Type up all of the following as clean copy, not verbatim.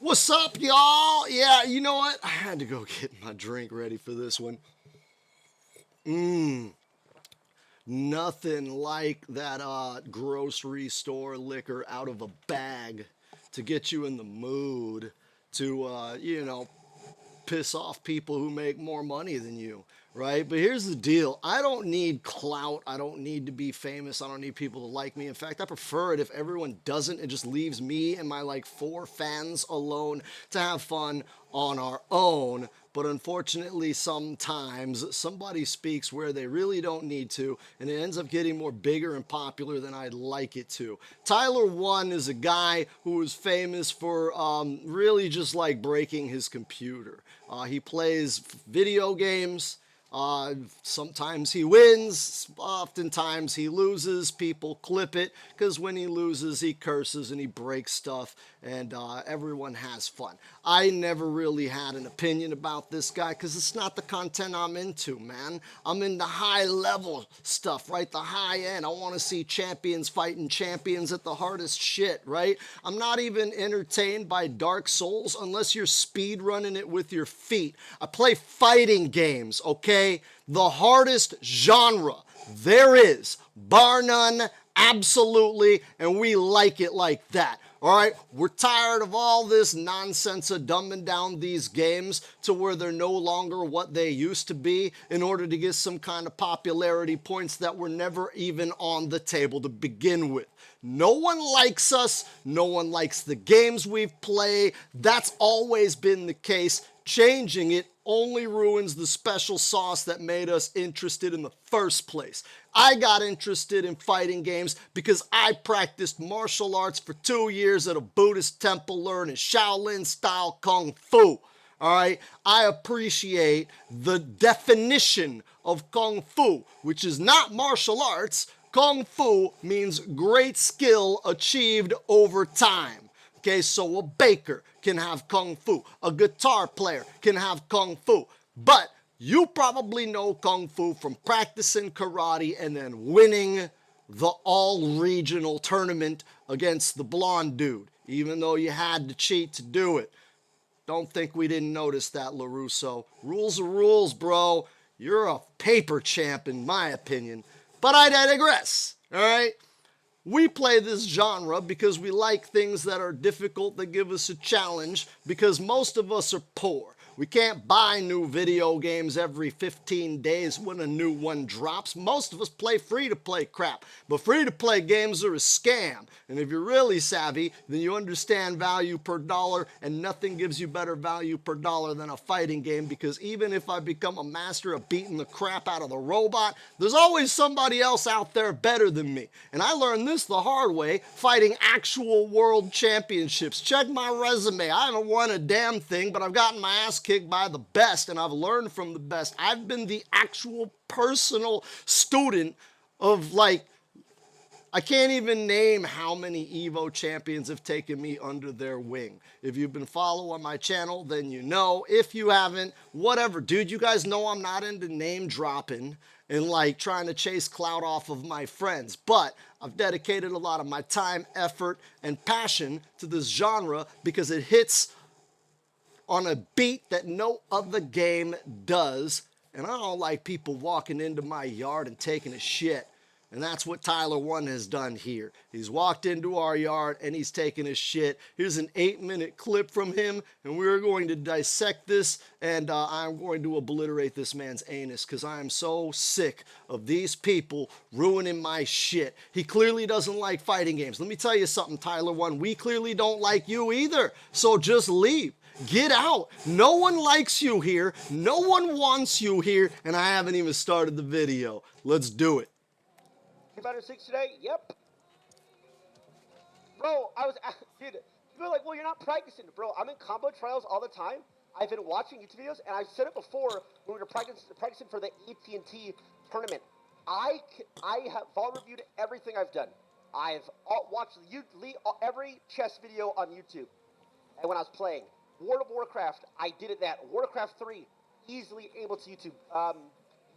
What's up, y'all? Yeah, you know what? I had to go get my drink ready for this one. Nothing like that grocery store liquor out of a bag to get you in the mood to, piss off people who make more money than you, right? But here's the deal. I don't need clout. I don't need to be famous. I don't need people to like me. In fact, I prefer it if everyone doesn't. It just leaves me and my like 4 fans alone to have fun on our own. But unfortunately, sometimes somebody speaks where they really don't need to, and it ends up getting more bigger and popular than I'd like it to. Tyler1 is a guy who is famous for really just like breaking his computer. He plays video games. Sometimes he wins, oftentimes he loses. People clip it because when he loses, he curses and he breaks stuff, and everyone has fun. I never really had an opinion about this guy because it's not the content I'm into, man. I'm into high level stuff, right? The high end. I want to see champions fighting champions at the hardest shit, right? I'm not even entertained by Dark Souls unless you're speed running it with your feet. I play fighting games, okay? The hardest genre there is, bar none, absolutely, and we like it like that. All right, we're tired of all this nonsense of dumbing down these games to where they're no longer what they used to be in order to get some kind of popularity points that were never even on the table to begin with. No one likes us. No one likes the games we play. That's always been the case. Changing it only ruins the special sauce that made us interested in the first place. I got interested in fighting games because I practiced martial arts for 2 years at a Buddhist temple learning Shaolin style Kung Fu. All right, I appreciate the definition of Kung Fu, which is not martial arts. Kung Fu means great skill achieved over time. Okay, so a baker can have Kung Fu. A guitar player can have Kung Fu. But you probably know Kung Fu from practicing karate and then winning the all-regional tournament against the blonde dude, even though you had to cheat to do it. Don't think we didn't notice that, LaRusso. Rules are rules, bro. You're a paper champ, in my opinion. But I digress, all right? We play this genre because we like things that are difficult, that give us a challenge, because most of us are poor. We can't buy new video games every 15 days when a new one drops. Most of us play free-to-play crap, but free-to-play games are a scam. And if you're really savvy, then you understand value per dollar, and nothing gives you better value per dollar than a fighting game, because even if I become a master of beating the crap out of the robot, there's always somebody else out there better than me. And I learned this the hard way, fighting actual world championships. Check my resume. I haven't won a damn thing, but I've gotten my ass kicked by the best, and I've learned from the best. I've been the actual personal student of, like, I can't even name how many Evo champions have taken me under their wing. If you've been following my channel, then you know. If you haven't, whatever. Dude, you guys know I'm not into name dropping and like trying to chase clout off of my friends. But I've dedicated a lot of my time, effort, and passion to this genre because it hits on a beat that no other game does. And I don't like people walking into my yard and taking a shit. And that's what Tyler1 has done here. He's walked into our yard and he's taken a shit. Here's an 8-minute clip from him, and we're going to dissect this, and I'm going to obliterate this man's anus because I am so sick of these people ruining my shit. He clearly doesn't like fighting games. Let me tell you something, Tyler1. We clearly don't like you either, so just leave. Get out. No one likes you here. No one wants you here, and I haven't even started the video. Let's do it. Better 6 today? Yep. Bro, dude, people are like, well, you're not practicing. Bro, I'm in combo trials all the time. I've been watching YouTube videos, and I've said it before when we were practicing for the AT&T tournament. I have vol reviewed everything I've done. I've watched every chess video on YouTube. And when I was playing World of Warcraft, I did it that. Warcraft 3, easily able to YouTube.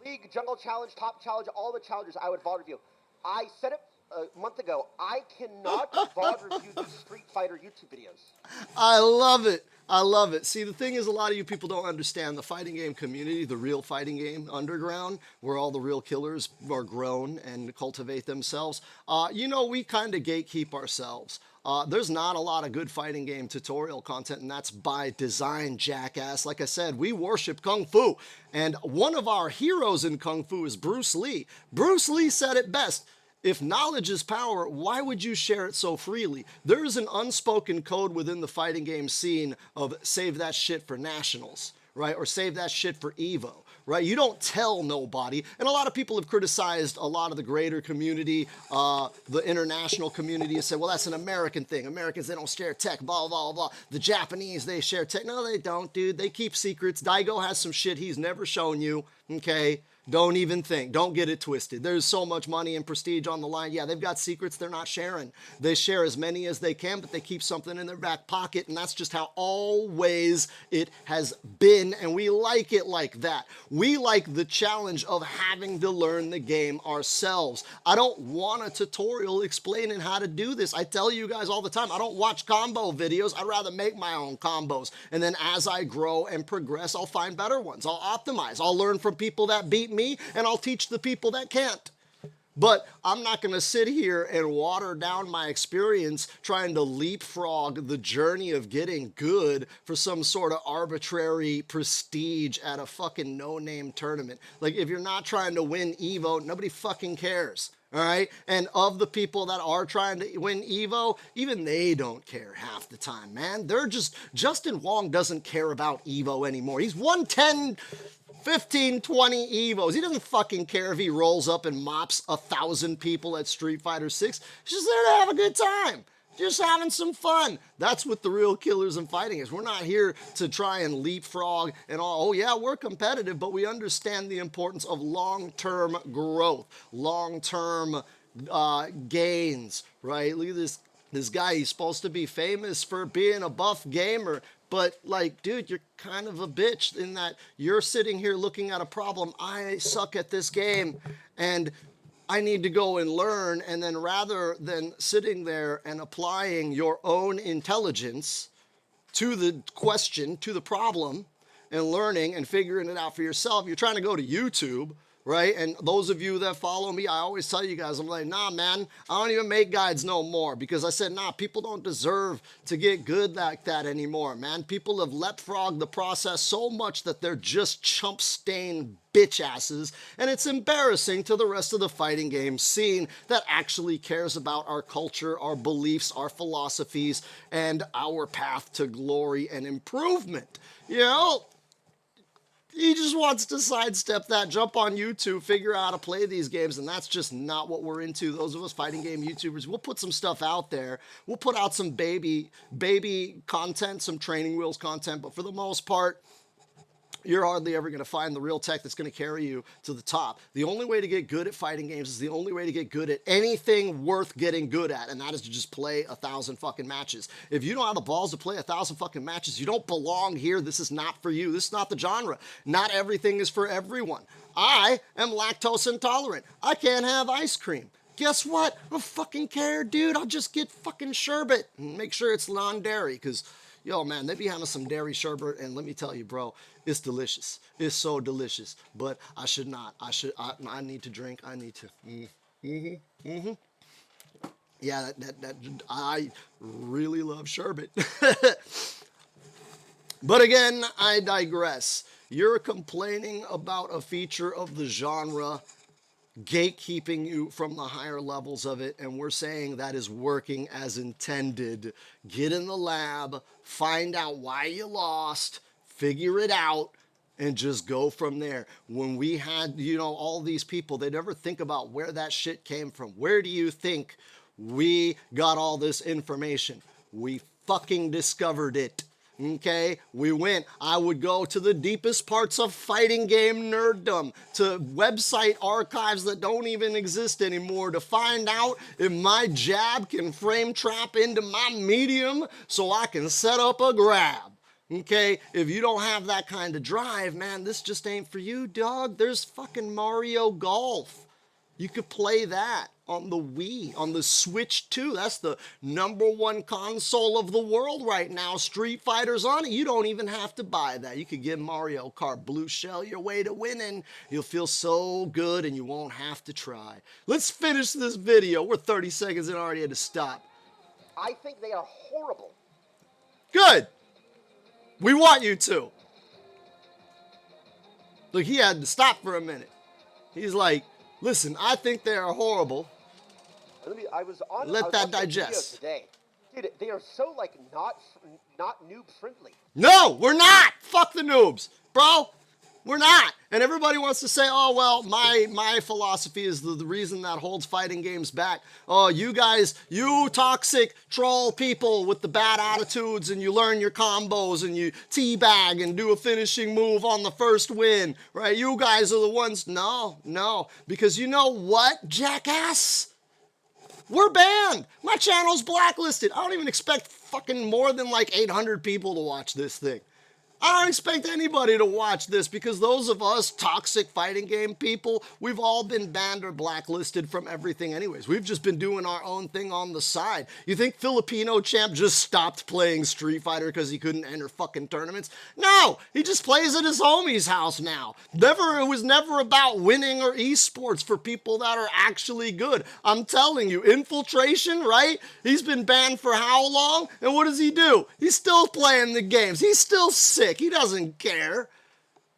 League, Jungle Challenge, Top Challenge, all the challenges I would vol review. I set it a month ago, I cannot VOD review these Street Fighter YouTube videos. I love it. I love it. See, the thing is, a lot of you people don't understand the fighting game community, the real fighting game underground, where all the real killers are grown and cultivate themselves. We kind of gatekeep ourselves. There's not a lot of good fighting game tutorial content, and that's by design, jackass. Like I said, we worship Kung Fu, and one of our heroes in Kung Fu is Bruce Lee. Bruce Lee said it best. If knowledge is power, why would you share it so freely? There is an unspoken code within the fighting game scene of save that shit for nationals, right? Or save that shit for Evo, right? You don't tell nobody. And a lot of people have criticized a lot of the greater community, the international community, and said, well, that's an American thing. Americans, they don't share tech, blah, blah, blah. The Japanese, they share tech. No, they don't, dude. They keep secrets. Daigo has some shit he's never shown you, okay? Don't even think. Don't get it twisted. There's so much money and prestige on the line. Yeah, they've got secrets they're not sharing. They share as many as they can, but they keep something in their back pocket, and that's just how always it has been, and we like it like that. We like the challenge of having to learn the game ourselves. I don't want a tutorial explaining how to do this. I tell you guys all the time, I don't watch combo videos. I'd rather make my own combos, and then as I grow and progress, I'll find better ones. I'll optimize. I'll learn from people that beat me, and I'll teach the people that can't. But I'm not going to sit here and water down my experience trying to leapfrog the journey of getting good for some sort of arbitrary prestige at a fucking no-name tournament. Like, if you're not trying to win Evo, nobody fucking cares. All right? And of the people that are trying to win Evo, even they don't care half the time, man. Justin Wong doesn't care about Evo anymore. He's won 10, 15, 20 Evos. He doesn't fucking care if he rolls up and mops 1,000 people at Street Fighter 6. He's just there to have a good time. Just having some fun. That's what the real killers in fighting is. We're not here to try and leapfrog and all. Oh yeah, we're competitive, but we understand the importance of long-term growth, long-term gains, right? Look at this guy. He's supposed to be famous for being a buff gamer. But, like, dude, you're kind of a bitch in that you're sitting here looking at a problem. I suck at this game, and I need to go and learn. And then rather than sitting there and applying your own intelligence to the question, to the problem, and learning and figuring it out for yourself, you're trying to go to YouTube, right? And those of you that follow me, I always tell you guys, I'm like, nah, man, I don't even make guides no more, because I said, nah, people don't deserve to get good like that anymore, man. People have leapfrogged the process so much that they're just chump-stained bitch asses, and it's embarrassing to the rest of the fighting game scene that actually cares about our culture, our beliefs, our philosophies, and our path to glory and improvement. You know? He just wants to sidestep that, jump on YouTube, figure out how to play these games, and that's just not what we're into. Those of us fighting game YouTubers, we'll put some stuff out there. We'll put out some baby content, some training wheels content, but for the most part, you're hardly ever going to find the real tech that's going to carry you to the top. The only way to get good at fighting games is the only way to get good at anything worth getting good at, and that is to just play 1,000 fucking matches. If you don't have the balls to play 1,000 fucking matches, you don't belong here. This is not for you. This is not the genre. Not everything is for everyone. I am lactose intolerant. I can't have ice cream. Guess what? I don't fucking care, dude. I'll just get fucking sherbet and make sure it's non-dairy, because yo, man, they be having some dairy sherbet, and let me tell you, bro, it's delicious. It's so delicious. But I should not. I need to drink. I need to. Yeah, I really love sherbet. But again, I digress. You're complaining about a feature of the genre gatekeeping you from the higher levels of it, and we're saying that is working as intended. Get in the lab, find out why you lost, figure it out, and just go from there. When we had, all these people, they never think about where that shit came from. Where do you think we got all this information? We fucking discovered it. Okay, I would go to the deepest parts of fighting game nerddom, to website archives that don't even exist anymore, to find out if my jab can frame trap into my medium so I can set up a grab. Okay, if you don't have that kind of drive, man, this just ain't for you, dog. There's fucking Mario Golf. You could play that. on the Wii, on the Switch 2. That's the #1 console of the world right now. Street Fighter's on it. You don't even have to buy that. You could give Mario Kart Blue Shell your way to winning. You'll feel so good and you won't have to try. Let's finish this video. We're 30 seconds in, already had to stop. I think they are horrible. Good. We want you to. Look, he had to stop for a minute. He's like, listen, I think they are horrible. I was on. Let I was that watching a video digest. today. Dude, they are so like not noob friendly. No, we're not. Fuck the noobs, bro. We're not. And everybody wants to say, oh, well, my philosophy is the reason that holds fighting games back. Oh, you guys, you toxic troll people with the bad attitudes, and you learn your combos and you teabag and do a finishing move on the first win, right? You guys are the ones. No, because you know what, jackass? We're banned. My channel's blacklisted. I don't even expect fucking more than like 800 people to watch this thing. I don't expect anybody to watch this because those of us toxic fighting game people, we've all been banned or blacklisted from everything anyways. We've just been doing our own thing on the side. You think Filipino champ just stopped playing Street Fighter because he couldn't enter fucking tournaments? No, he just plays at his homie's house now. It was never about winning or esports for people that are actually good. I'm telling you, Infiltration, right? He's been banned for how long? And what does he do? He's still playing the games. He's still sick. He doesn't care.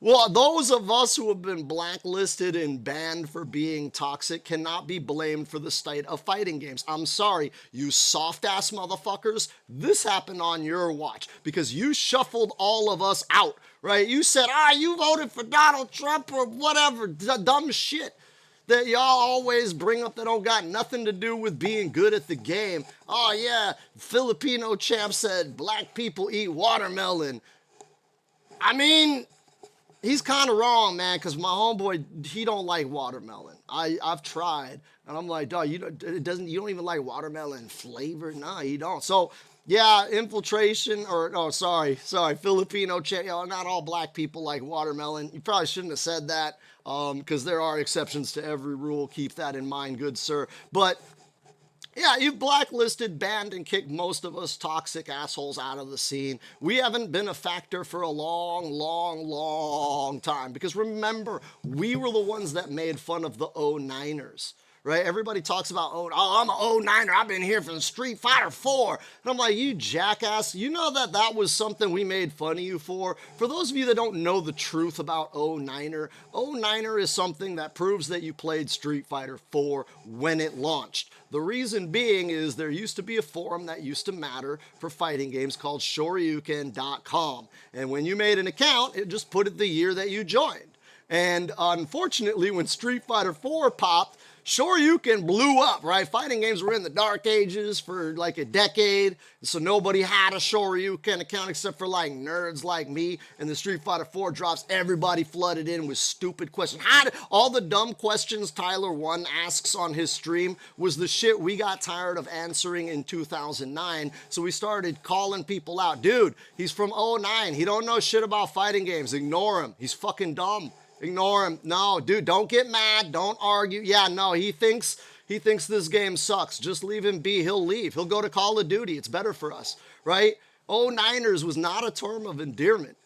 Well, those of us who have been blacklisted and banned for being toxic cannot be blamed for the state of fighting games. I'm sorry, you soft-ass motherfuckers. This happened on your watch because you shuffled all of us out, right? You said, you voted for Donald Trump or whatever, dumb shit that y'all always bring up that don't got nothing to do with being good at the game. Oh, yeah, Filipino champ said black people eat watermelon. I mean, he's kind of wrong, man, because my homeboy, he don't like watermelon. I've tried, and I'm like, dog, you don't even like watermelon flavor? Nah, you don't. So, yeah, Infiltration, Filipino, not all black people like watermelon. You probably shouldn't have said that, because there are exceptions to every rule. Keep that in mind, good sir. But yeah, you've blacklisted, banned, and kicked most of us toxic assholes out of the scene. We haven't been a factor for a long time. Because remember, we were the ones that made fun of the 09ers. Right? Everybody talks about, I'm an 09er. I've been here from Street Fighter 4. And I'm like, you jackass, you know that was something we made fun of you for? For those of you that don't know the truth about 09er, 09er is something that proves that you played Street Fighter 4 when it launched. The reason being is there used to be a forum that used to matter for fighting games called shoryuken.com. And when you made an account, it just put it the year that you joined. And unfortunately, when Street Fighter 4 popped, Shoryuken blew up, right? Fighting games were in the dark ages for like a decade, so nobody had a Shoryuken account except for like nerds like me. And the Street Fighter 4 drops, everybody flooded in with stupid questions. All the dumb questions Tyler1 asks on his stream was the shit we got tired of answering in 2009, so we started calling people out. Dude, he's from 09. He don't know shit about fighting games. Ignore him. He's fucking dumb. Ignore him. No, dude, don't get mad. Don't argue. Yeah, no, he thinks this game sucks. Just leave him be. He'll leave. He'll go to Call of Duty. It's better for us, right? 09ers was not a term of endearment.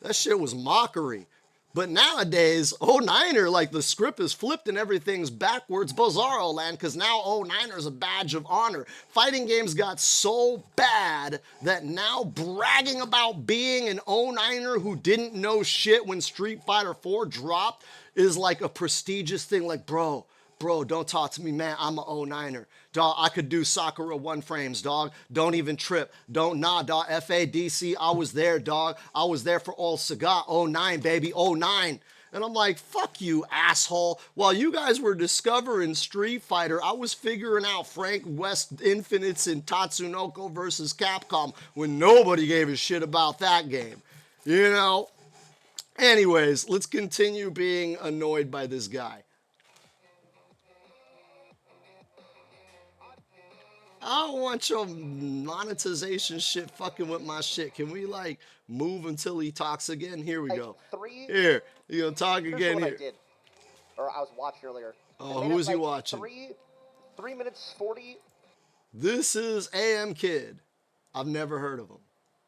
That shit was mockery. But nowadays, 09er, like the script is flipped and everything's backwards bizarro land, because now 09er is a badge of honor. Fighting games got so bad that now bragging about being an 09er who didn't know shit when Street Fighter 4 dropped is like a prestigious thing. Like, bro, don't talk to me, man. I'm a 09er. Dog, I could do Sakura 1 frames, dog. Don't even trip. Dog. FADC, I was there, dog. I was there for all Saga. 09, baby, 09. And I'm like, fuck you, asshole. While you guys were discovering Street Fighter, I was figuring out Frank West Infinites and Tatsunoko versus Capcom when nobody gave a shit about that game. You know? Anyways, let's continue being annoyed by this guy. I don't want your monetization shit fucking with my shit. Can we, like, move until he talks again? Here we go. Here, you gonna talk again here. I did, or I was watching earlier. Oh, who was you watching? 3 minutes 40. This is AM Kid. I've never heard of him.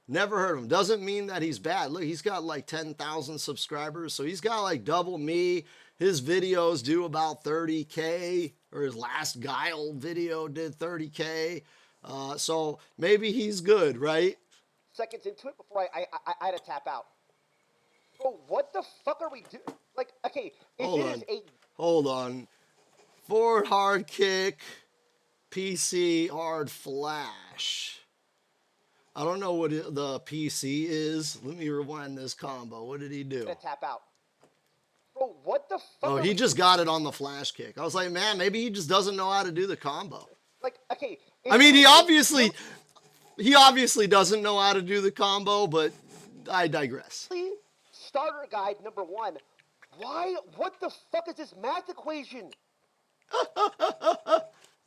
Never heard of him. Doesn't mean that he's bad. Look, he's got like 10,000 subscribers, so he's got like double me. His videos do about 30K, or his last Guile video did 30K. So maybe he's good, right? Seconds into it before I had to tap out. Bro, what the fuck are we doing? Like, okay, Hold on. Forward hard kick, PC hard flash. I don't know what the PC is. Let me rewind this combo. What did he do? Tap out. Bro, what the fuck? Oh, he just got it on the flash kick. I was like, man, maybe he just doesn't know how to do the combo. Like, okay. I mean, he obviously doesn't know how to do the combo, but I digress. Starter guide number 1. Why? What the fuck is this math equation?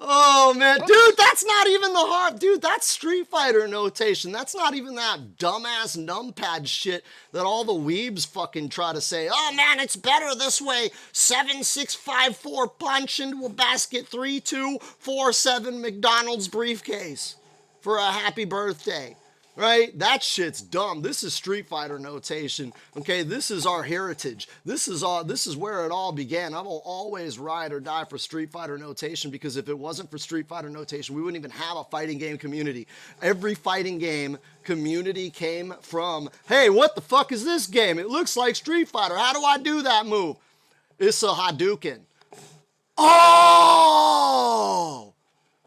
Oh, man. Dude, that's not even the hard... Dude, that's Street Fighter notation. That's not even that dumbass numpad shit that all the weebs fucking try to say. Oh, man, it's better this way. 7, 6, 5, 4 punch into a basket. 3, 2, 4, 7 McDonald's briefcase for a happy birthday. Right? That shit's dumb. This is Street Fighter notation. Okay, this is our heritage. This is where it all began. I will always ride or die for Street Fighter notation, because if it wasn't for Street Fighter notation, we wouldn't even have a fighting game community. Every fighting game community came from, hey, what the fuck is this game? It looks like Street Fighter. How do I do that move? It's a Hadouken. Oh!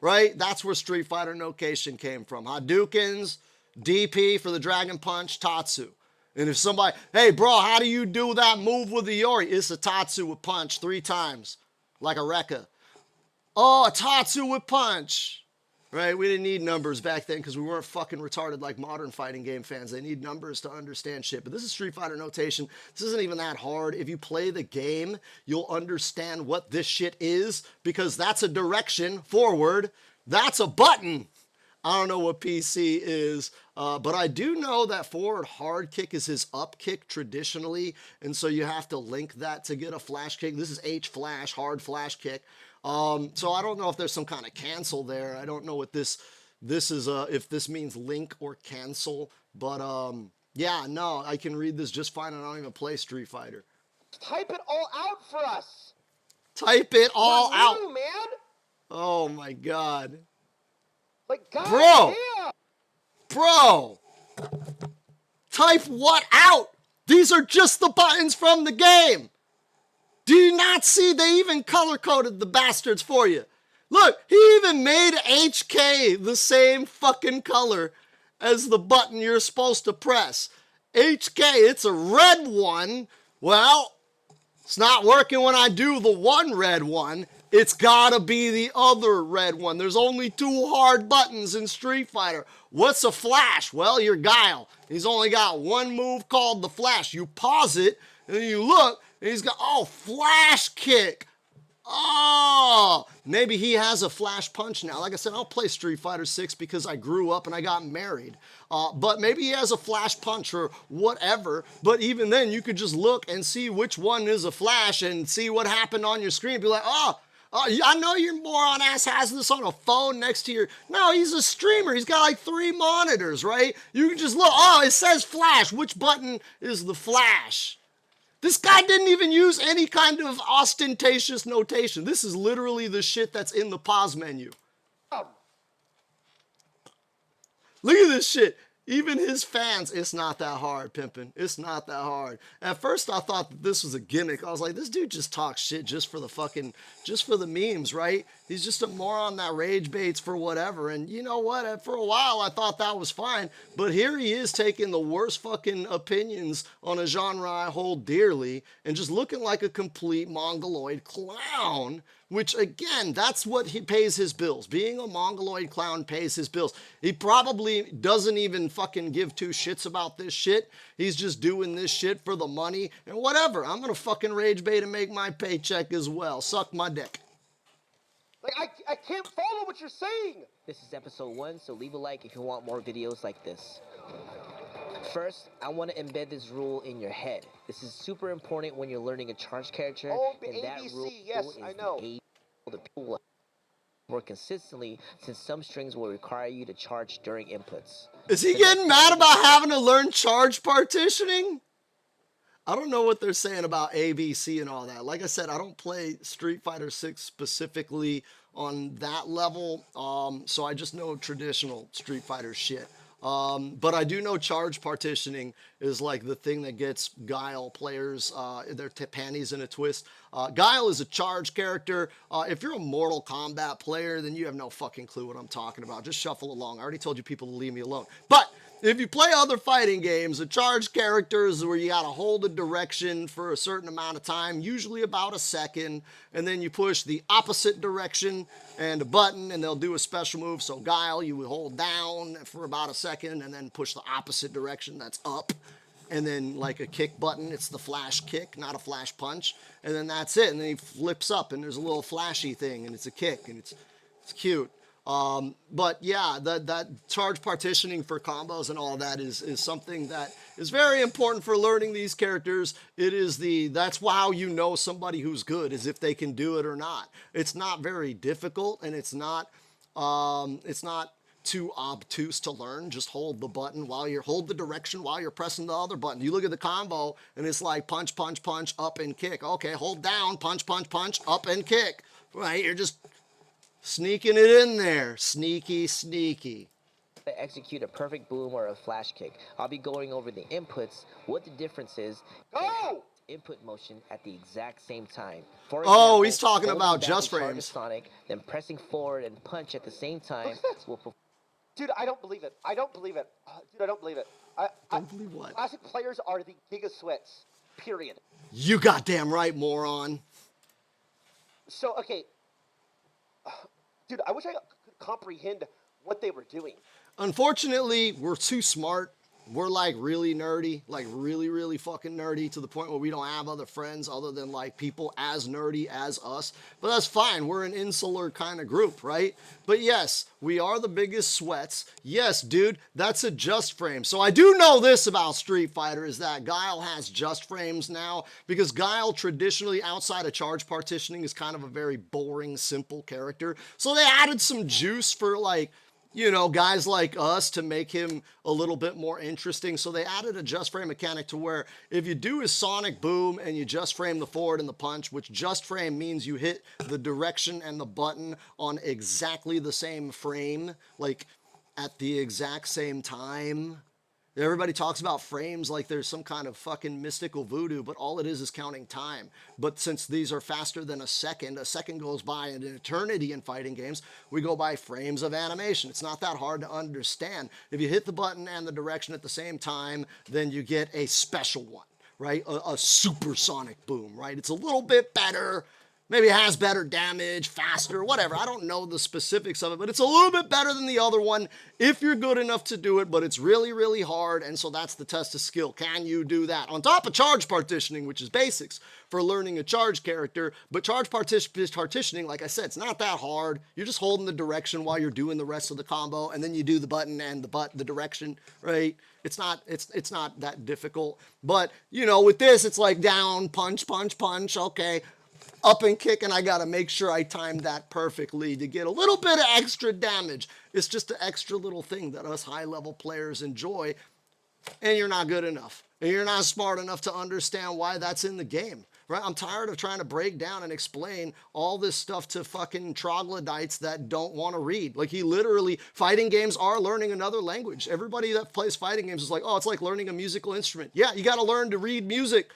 Right? That's where Street Fighter notation came from. Hadoukens, DP for the Dragon Punch, Tatsu. And if somebody, hey bro, how do you do that move with the Yori? It's a Tatsu with punch 3 times, like a Rekka. Oh, a Tatsu with punch. Right, we didn't need numbers back then because we weren't fucking retarded like modern fighting game fans. They need numbers to understand shit. But this is Street Fighter notation. This isn't even that hard. If you play the game, you'll understand what this shit is, because that's a direction forward. That's a button. I don't know what PC is, but I do know that forward hard kick is his up kick traditionally, and so you have to link that to get a flash kick. This is H flash, hard flash kick. So I don't know if there's some kind of cancel there. I don't know what this is, if this means link or cancel, but yeah, no, I can read this just fine, and I don't even play Street Fighter. Type it all out for us. Type it all out. Man. Oh my God. Like, God Bro, type what out? These are just the buttons from the game. Do you not see they even color-coded the bastards for you? Look, he even made HK the same fucking color as the button you're supposed to press. HK, it's a red one. Well, it's not working when I do the one red one. It's gotta be the other red one. There's only 2 hard buttons in Street Fighter. What's a flash? Well, you're Guile. He's only got one move called the flash. You pause it, and you look, and he's got, oh, flash kick. Oh, maybe he has a flash punch now. Like I said, I'll play Street Fighter 6 because I grew up and I got married. But maybe he has a flash punch or whatever. But even then, you could just look and see which one is a flash and see what happened on your screen. Be like, oh, I know your moron ass has this on a phone next to your... No, he's a streamer. He's got like 3 monitors, right? You can just look. Oh, it says flash. Which button is the flash? This guy didn't even use any kind of ostentatious notation. This is literally the shit that's in the pause menu. Look at this shit. Even his fans, it's not that hard, pimpin'. It's not that hard. At first, I thought that this was a gimmick. I was like, this dude just talks shit just for the memes, right? He's just a moron that rage baits for whatever. And you know what? For a while, I thought that was fine. But here he is taking the worst fucking opinions on a genre I hold dearly and just looking like a complete mongoloid clown. Which, again, that's what he pays his bills. Being a mongoloid clown pays his bills. He probably doesn't even fucking give 2 shits about this shit. He's just doing this shit for the money. And whatever, I'm gonna fucking rage bait and make my paycheck as well. Suck my dick. Like, I can't follow what you're saying. This is episode 1, so leave a like if you want more videos like this. First, I want to embed this rule in your head. This is super important when you're learning a charge character. Oh, and that ABC, rule yes, is I know. the more consistently since some strings will require you to charge during inputs. Is he getting mad about having to learn charge partitioning? I don't know what they're saying about ABC and all that. Like I said, I don't play Street Fighter 6 specifically on that level, so I just know traditional Street Fighter shit. But I do know charge partitioning is like the thing that gets Guile players their panties in a twist. Guile is a charge character. If you're a Mortal Kombat player, then you have no fucking clue what I'm talking about. Just shuffle along. I already told you people to leave me alone. But if you play other fighting games, a charge character is where you gotta hold a direction for a certain amount of time, usually about a second, and then you push the opposite direction and a button, and they'll do a special move. So Guile, you would hold down for about a second, and then push the opposite direction, that's up. And then like a kick button, it's the flash kick, not a flash punch. And then that's it, and then he flips up, and there's a little flashy thing, and it's a kick, and it's cute. But yeah, that charge partitioning for combos and all that is something that is very important for learning these characters. That's how you know somebody who's good, is if they can do it or not. It's not very difficult, and it's not too obtuse to learn. Just hold the button hold the direction while you're pressing the other button. You look at the combo and it's like punch, punch, punch, up and kick. Okay, hold down, punch, punch, punch, up and kick. Right, you're just sneaking it in there. Sneaky, sneaky. To execute a perfect boom or a flash kick. I'll be going over the inputs, what the difference is, Go! input motion at the exact same time. For Oh, example, he's talking holding about down just to charge a frames. Sonic, then pressing forward and punch at the same time will perform. Dude, I don't believe it. I don't believe it. Dude, I don't believe it. Don't believe what? Classic players are the Giga Sweats. Period. You goddamn right, moron. So, okay. Dude, I wish I could comprehend what they were doing. Unfortunately, we're too smart. We're like really nerdy, like really, really fucking nerdy, to the point where we don't have other friends other than like people as nerdy as us. But that's fine. We're an insular kind of group, right? But yes, we are the biggest sweats. Yes, dude, that's a just frame. So I do know this about Street Fighter, is that Guile has just frames now, because Guile traditionally, outside of charge partitioning, is kind of a very boring, simple character. So they added some juice for like, you know, guys like us to make him a little bit more interesting. So they added a just frame mechanic to where if you do his sonic boom and you just frame the forward and the punch, which just frame means you hit the direction and the button on exactly the same frame, like at the exact same time. Everybody talks about frames like there's some kind of fucking mystical voodoo, but all it is counting time. But since these are faster than a second goes by in an eternity in fighting games, we go by frames of animation. It's not that hard to understand. If you hit the button and the direction at the same time, then you get a special one, right? A supersonic boom, right? It's a little bit better. Maybe it has better damage, faster, whatever. I don't know the specifics of it, but it's a little bit better than the other one if you're good enough to do it, but it's really, really hard, and so that's the test of skill. Can you do that? On top of charge partitioning, which is basics for learning a charge character, but charge partitioning, like I said, it's not that hard. You're just holding the direction while you're doing the rest of the combo, and then you do the button and the direction, right? It's not that difficult. But, you know, with this, it's like down, punch, punch, punch, okay. Up and kick, and I got to make sure I time that perfectly to get a little bit of extra damage. It's just an extra little thing that us high-level players enjoy, and you're not good enough. And you're not smart enough to understand why that's in the game, right? I'm tired of trying to break down and explain all this stuff to fucking troglodytes that don't want to read. Like, fighting games are learning another language. Everybody that plays fighting games is like, oh, it's like learning a musical instrument. Yeah, you got to learn to read music.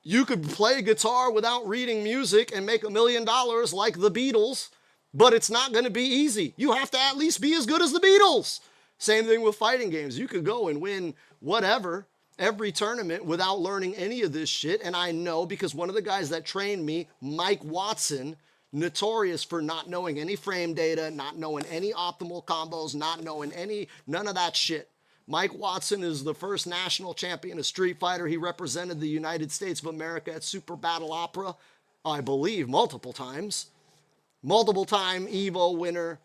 You could play guitar without reading music and make $1 million like the Beatles, but it's not going to be easy. You have to at least be as good as the Beatles. Same thing with fighting games. You could go and win whatever, every tournament without learning any of this shit. And I know because one of the guys that trained me, Mike Watson, notorious for not knowing any frame data, not knowing any optimal combos, not knowing none of that shit. Mike Watson is the first national champion of Street Fighter. He represented the United States of America at Super Battle Opera, I believe, multiple times. Multiple-time EVO winner.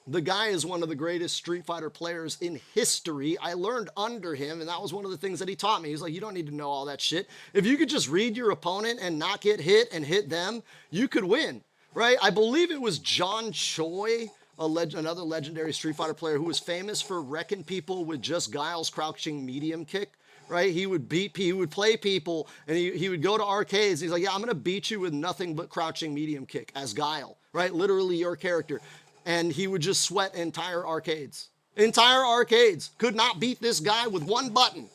The guy is one of the greatest Street Fighter players in history. I learned under him, and that was one of the things that he taught me. He's like, you don't need to know all that shit. If you could just read your opponent and not get hit and hit them, you could win. right? I believe it was John Choi, another legendary Street Fighter player who was famous for wrecking people with just Guile's crouching medium kick. Right, he would play people, and he would go to arcades. He's like, yeah, I'm gonna beat you with nothing but crouching medium kick as Guile, right? Literally your character, and he would just sweat entire arcades. Entire arcades could not beat this guy with one button.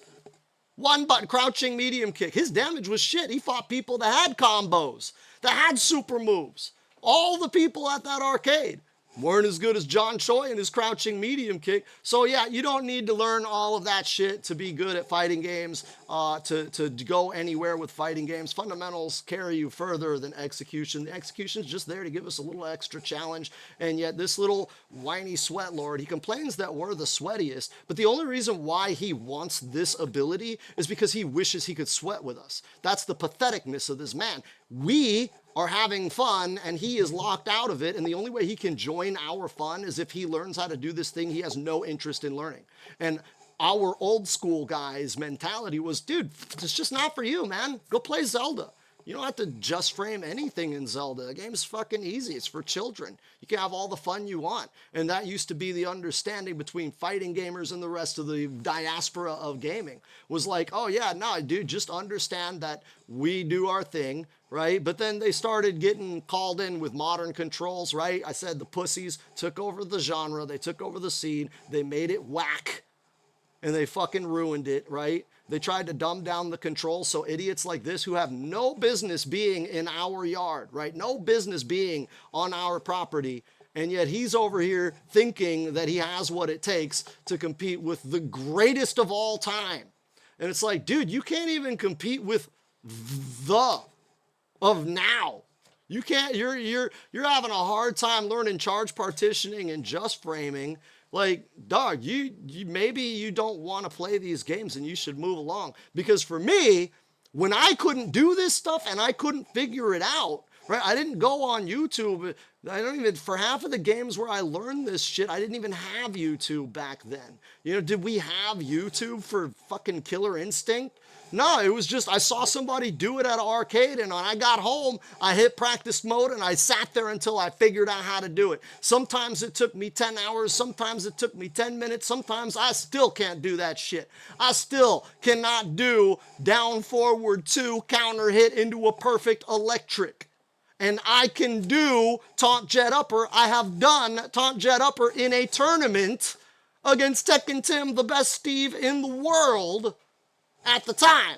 One button, crouching medium kick. His damage was shit. He fought people that had combos, that had super moves. All the people at that arcade weren't as good as John Choi and his crouching medium kick. So yeah, you don't need to learn all of that shit to be good at fighting games, to go anywhere with fighting games. Fundamentals carry you further than execution. The execution's just there to give us a little extra challenge. And yet this little whiny sweat lord, he complains that we're the sweatiest, but the only reason why he wants this ability is because he wishes he could sweat with us. That's the patheticness of this man. We are having fun and he is locked out of it, and the only way he can join our fun is if he learns how to do this thing he has no interest in learning. And our old school guys mentality was, dude, it's just not for you, man. Go play Zelda. You don't have to just frame anything in Zelda. The game's fucking easy. It's for children. You can have all the fun you want. And that used to be the understanding between fighting gamers and the rest of the diaspora of gaming. Was like, oh yeah, no, dude, just understand that we do our thing, right? But then they started getting called in with modern controls, right? I said the pussies took over the genre. They took over the scene. They made it whack. And they fucking ruined it, right? They tried to dumb down the controls so idiots like this who have no business being in our yard, right? No business being on our property. And yet he's over here thinking that he has what it takes to compete with the greatest of all time. And it's like, dude, you can't even compete with the of now. You can't, you're having a hard time learning charge partitioning and just framing. Like, dog, you maybe you don't want to play these games and you should move along. Because for me, when I couldn't do this stuff and I couldn't figure it out, right? I didn't go on YouTube. I don't even, for half of the games where I learned this shit, I didn't even have YouTube back then. You know, did we have YouTube for fucking Killer Instinct? No, it was just, I saw somebody do it at an arcade, and when I got home, I hit practice mode and I sat there until I figured out how to do it. Sometimes it took me 10 hours, sometimes it took me 10 minutes, sometimes I still can't do that shit. I still cannot do down forward 2 counter hit into a perfect electric. And I can do taunt jet upper. I have done taunt jet upper in a tournament against Tekken Tim, the best Steve in the world at the time.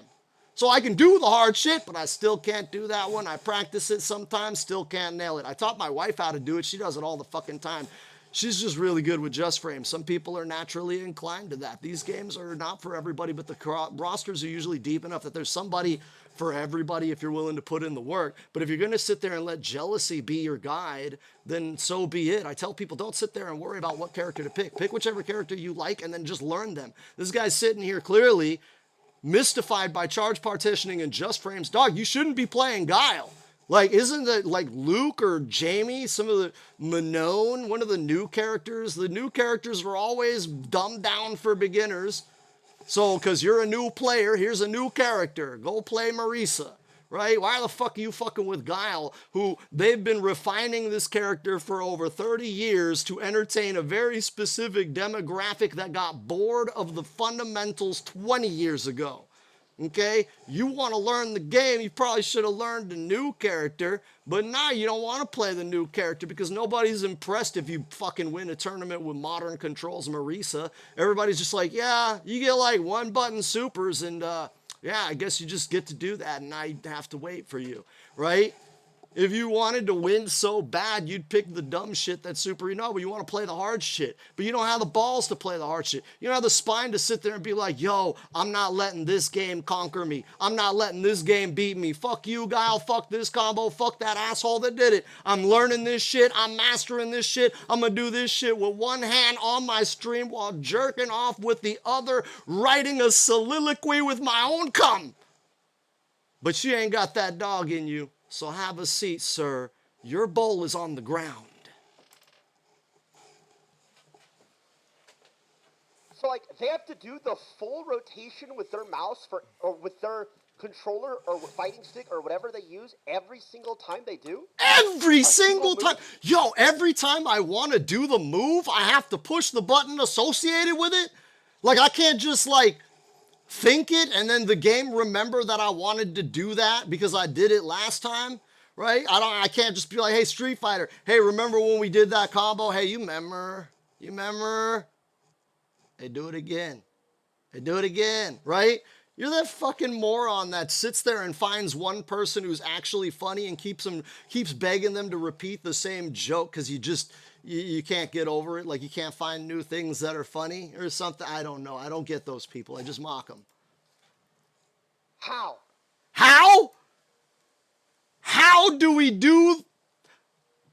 So I can do the hard shit, but I still can't do that one. I practice it sometimes, still can't nail it. I taught my wife how to do it. She does it all the fucking time. She's just really good with just frames. Some people are naturally inclined to that. These games are not for everybody, but the rosters are usually deep enough that there's somebody for everybody if you're willing to put in the work. But if you're going to sit there and let jealousy be your guide, then so be it. I tell people, don't sit there and worry about what character to pick. Pick whichever character you like and then just learn them. This guy's sitting here clearly mystified by charge partitioning and just frames. Dog, you shouldn't be playing Guile. Like, isn't it like Luke or Jamie, some of the Minone, one of the new characters? The new characters were always dumbed down for beginners. So, because you're a new player, here's a new character. Go play Marisa, right? Why the fuck are you fucking with Guile, who they've been refining this character for over 30 years to entertain a very specific demographic that got bored of the fundamentals 20 years ago? Okay, you want to learn the game, you probably should have learned the new character, but now you don't want to play the new character because nobody's impressed if you fucking win a tournament with modern controls Marisa. Everybody's just like, yeah, you get like 1-button supers and yeah, I guess you just get to do that and I have to wait for you, right? If you wanted to win so bad, you'd pick the dumb shit that's super, but you want to play the hard shit. But you don't have the balls to play the hard shit. You don't have the spine to sit there and be like, yo, I'm not letting this game conquer me. I'm not letting this game beat me. Fuck you, Guile. Fuck this combo. Fuck that asshole that did it. I'm learning this shit. I'm mastering this shit. I'm going to do this shit with one hand on my stream while jerking off with the other, writing a soliloquy with my own cum. But you ain't got that dog in you. So have a seat, sir. Your bowl is on the ground. So like they have to do the full rotation with their mouse or with their controller or fighting stick or whatever they use every single time they do? Every single single time. Yo, every time I want to do the move, I have to push the button associated with it. Like, I can't just, like, think it and then the game remember that I wanted to do that because I did it last time, right? I can't just be like, hey, Street Fighter, hey, remember when we did that combo? Hey, you remember? You remember? Hey, do it again. Hey, do it again, right? You're that fucking moron that sits there and finds one person who's actually funny and keeps begging them to repeat the same joke because you can't get over it. Like, you can't find new things that are funny or something. I don't know. I don't get those people. I just mock them. How? How? How do we do?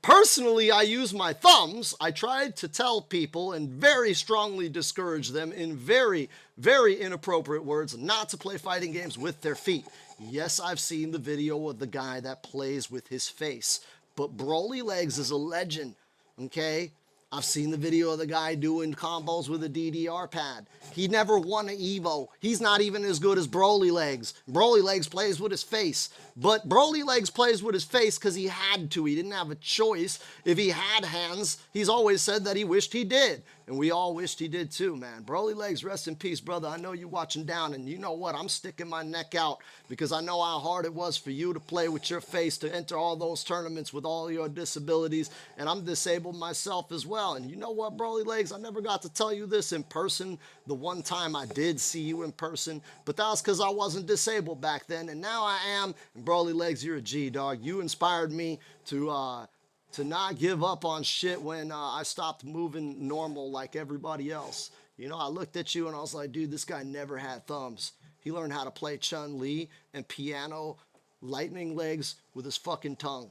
Personally, I use my thumbs. I tried to tell people and very strongly discourage them in very, very inappropriate words not to play fighting games with their feet. Yes, I've seen the video of the guy that plays with his face, but Broly Legs is a legend, okay? I've seen the video of the guy doing combos with a DDR pad. He never won an Evo. He's not even as good as Broly Legs. Broly Legs plays with his face. But Broly Legs plays with his face because he had to. He didn't have a choice. If he had hands, he's always said that he wished he did. And we all wished he did too, man. Broly Legs, rest in peace, brother. I know you watching down, and you know what? I'm sticking my neck out because I know how hard it was for you to play with your face, to enter all those tournaments with all your disabilities, and I'm disabled myself as well. And you know what, Broly Legs? I never got to tell you this in person. The one time I did see you in person, but that was because I wasn't disabled back then, and now I am. And Broly Legs, you're a G, dog. You inspired me to not give up on shit when I stopped moving normal like everybody else. You know, I looked at you and I was like, dude, this guy never had thumbs. He learned how to play Chun-Li and piano lightning legs with his fucking tongue.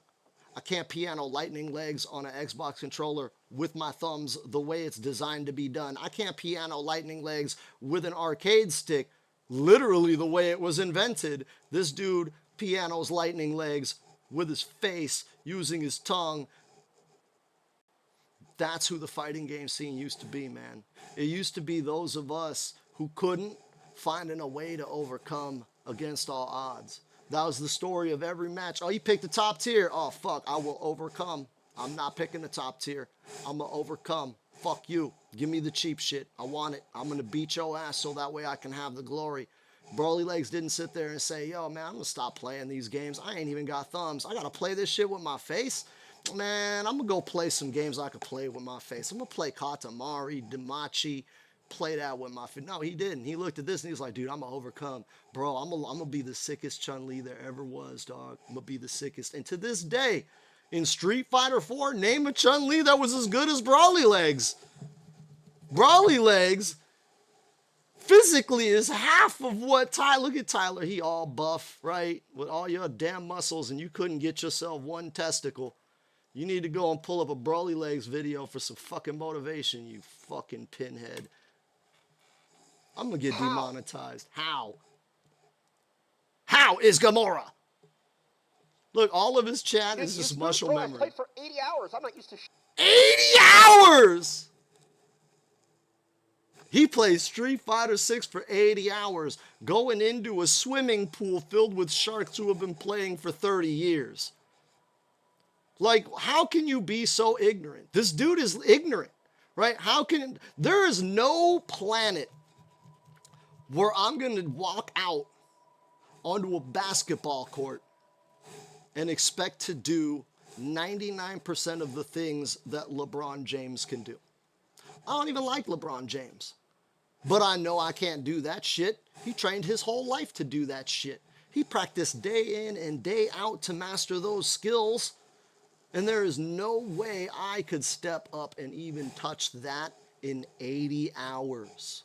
I can't piano lightning legs on an Xbox controller with my thumbs the way it's designed to be done. I can't piano lightning legs with an arcade stick literally the way it was invented. This dude pianos lightning legs with his face, using his tongue. That's who the fighting game scene used to be, man. It used to be those of us who couldn't finding a way to overcome against all odds. That was the story of every match. Oh, you picked the top tier. Oh, fuck, I will overcome. I'm not picking the top tier. I'm going to overcome. Fuck you. Give me the cheap shit. I want it. I'm going to beat your ass so that way I can have the glory. Broly Legs didn't sit there and say, yo, man, I'm going to stop playing these games. I ain't even got thumbs. I got to play this shit with my face. Man, I'm going to go play some games I can play with my face. I'm going to play Katamari, Damachi, play that with my face. No, he didn't. He looked at this and he was like, dude, I'm going to overcome. Bro, I'm going to be the sickest Chun-Li there ever was, dog. I'm going to be the sickest. And to this day, in Street Fighter 4, name a Chun-Li that was as good as Broly Legs. Broly Legs physically is half of what Tyler. Look at Tyler. He all buff, right? With all your damn muscles, and you couldn't get yourself one testicle. You need to go and pull up a Broly Legs video for some fucking motivation, you fucking pinhead. I'm going to get demonetized. How? How is Gamora? Look, all of his chat is just muscle memory. I played for 80 hours. I'm not used to 80 hours! He plays Street Fighter 6 for 80 hours, going into a swimming pool filled with sharks who have been playing for 30 years. Like, how can you be so ignorant? This dude is ignorant, right? There is no planet where I'm going to walk out onto a basketball court and expect to do 99% of the things that LeBron James can do. I don't even like LeBron James, but I know I can't do that shit. He trained his whole life to do that shit. He practiced day in and day out to master those skills. And there is no way I could step up and even touch that in 80 hours.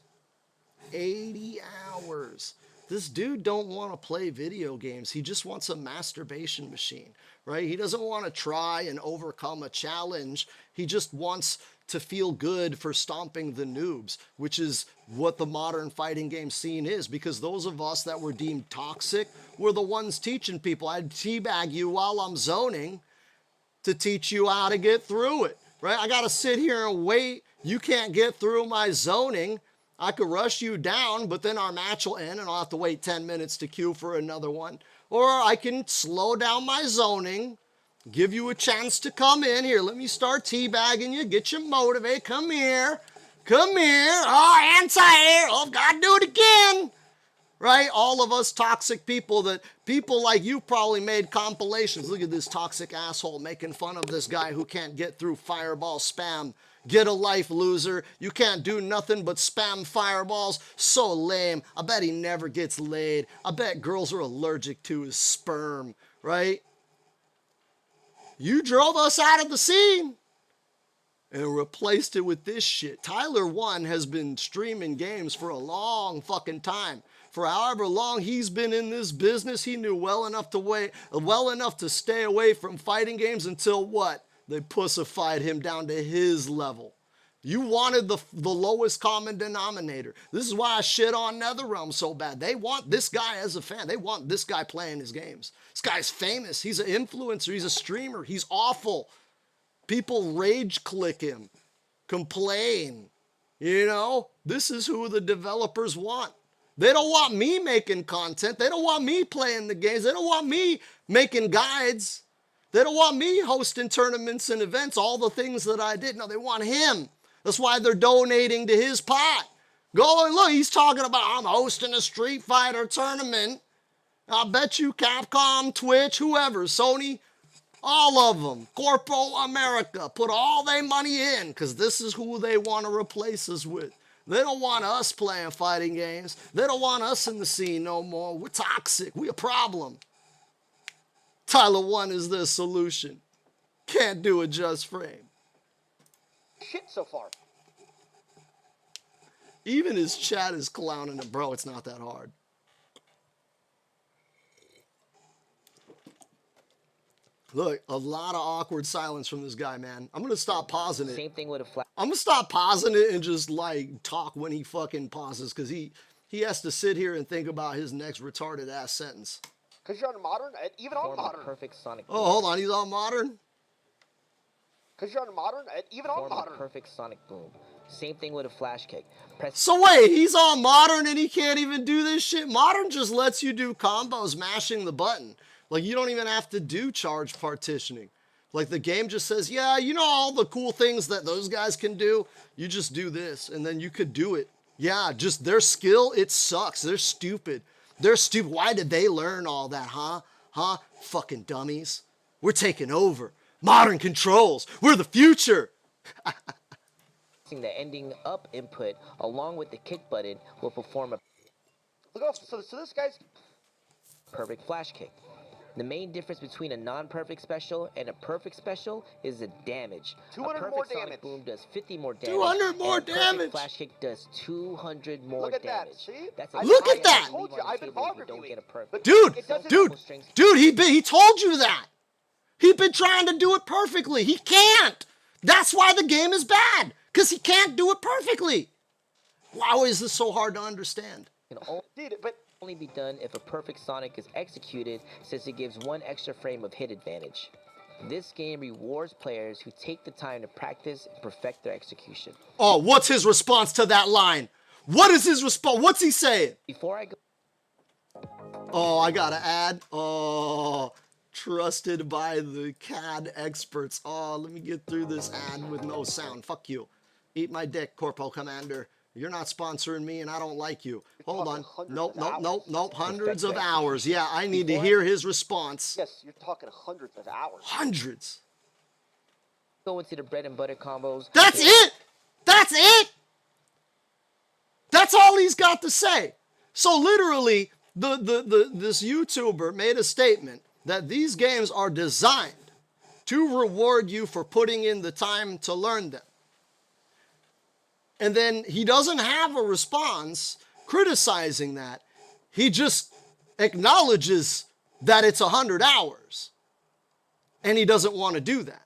80 hours. This dude don't want to play video games. He just wants a masturbation machine, right? He doesn't want to try and overcome a challenge. He just wants to feel good for stomping the noobs, which is what the modern fighting game scene is, because those of us that were deemed toxic were the ones teaching people. I'd teabag you while I'm zoning to teach you how to get through it, right? I got to sit here and wait. You can't get through my zoning. I could rush you down, but then our match will end and I'll have to wait 10 minutes to queue for another one. Or I can slow down my zoning, give you a chance to come in. Here, let me start teabagging you, get you motivated. Come here. Come here. Oh, anti-air. Oh, gotta do it again. Right? All of us toxic people like you probably made compilations. Look at this toxic asshole making fun of this guy who can't get through fireball spam. Get a life, loser. You can't do nothing but spam fireballs. So lame. I bet he never gets laid. I bet girls are allergic to his sperm. Right? You drove us out of the scene and replaced it with this shit. Tyler1 has been streaming games for a long fucking time. For however long he's been in this business, he knew well enough to stay away from fighting games until what? They pussified him down to his level. You wanted the lowest common denominator. This is why I shit on NetherRealm so bad. They want this guy as a fan. They want this guy playing his games. This guy's famous. He's an influencer. He's a streamer. He's awful. People rage click him, complain. You know, this is who the developers want. They don't want me making content. They don't want me playing the games. They don't want me making guides. They don't want me hosting tournaments and events, all the things that I did. No, they want him. That's why they're donating to his pot. Go and look, he's talking about, I'm hosting a Street Fighter tournament. I bet you Capcom, Twitch, whoever, Sony, all of them, Corpo America, put all their money in because this is who they want to replace us with. They don't want us playing fighting games. They don't want us in the scene no more. We're toxic. We're a problem. Tyler1 is the solution. Can't do a just frame. Shit so far. Even his chat is clowning him. Bro, it's not that hard. Look, a lot of awkward silence from this guy, man. I'm going to stop pausing it. Same thing with a flash. I'm going to stop pausing it and just, like, talk when he fucking pauses because he has to sit here and think about his next retarded-ass sentence. Because you're on modern, even on modern. Perfect Sonic boom. Oh, hold on. He's on modern? Because you're on modern, even on modern. Perfect Sonic boom. Same thing with a flash kick. So wait, he's on modern and he can't even do this shit? Modern just lets you do combos mashing the button. Like, you don't even have to do charge partitioning. Like, the game just says, yeah, you know all the cool things that those guys can do? You just do this, and then you could do it. Yeah, just their skill, it sucks. They're stupid. They're stupid. Why did they learn all that, huh? Huh? Fucking dummies. We're taking over. Modern controls. We're the future. The ending up input, along with the kick button, will perform a Look off. So this guy's perfect flash kick. The main difference between a non-perfect special and a perfect special is the damage. 200 more Sonic damage. Boom does 50 more damage. 200 more and a perfect damage. Flash kick does 200 more Look at damage. that. See? That's Look at that. I told you. I've been ball reviewing. Dude, he told you that. He's been trying to do it perfectly. He can't. That's why the game is bad. Because he can't do it perfectly. Why is this so hard to understand? Dude, but only be done if a perfect Sonic is executed, since it gives one extra frame of hit advantage. This game rewards players who take the time to practice and perfect their execution. Oh, what's his response to that line? What is his response? What's he saying? Before I go... Oh, I gotta add. Oh, trusted by the CAD experts. Oh, let me get through this ad with no sound. Fuck you. Eat my dick, Corpo Commander. You're not sponsoring me and I don't like you. Hold on. Nope. Hundreds of hours. Yeah, I need to hear his response. Yes, you're talking hundreds of hours. Hundreds. Go into the bread and butter combos. That's it. That's it. That's all he's got to say. So literally, this YouTuber made a statement that these games are designed to reward you for putting in the time to learn them. And then he doesn't have a response criticizing that. He just acknowledges that it's 100 hours. And he doesn't want to do that.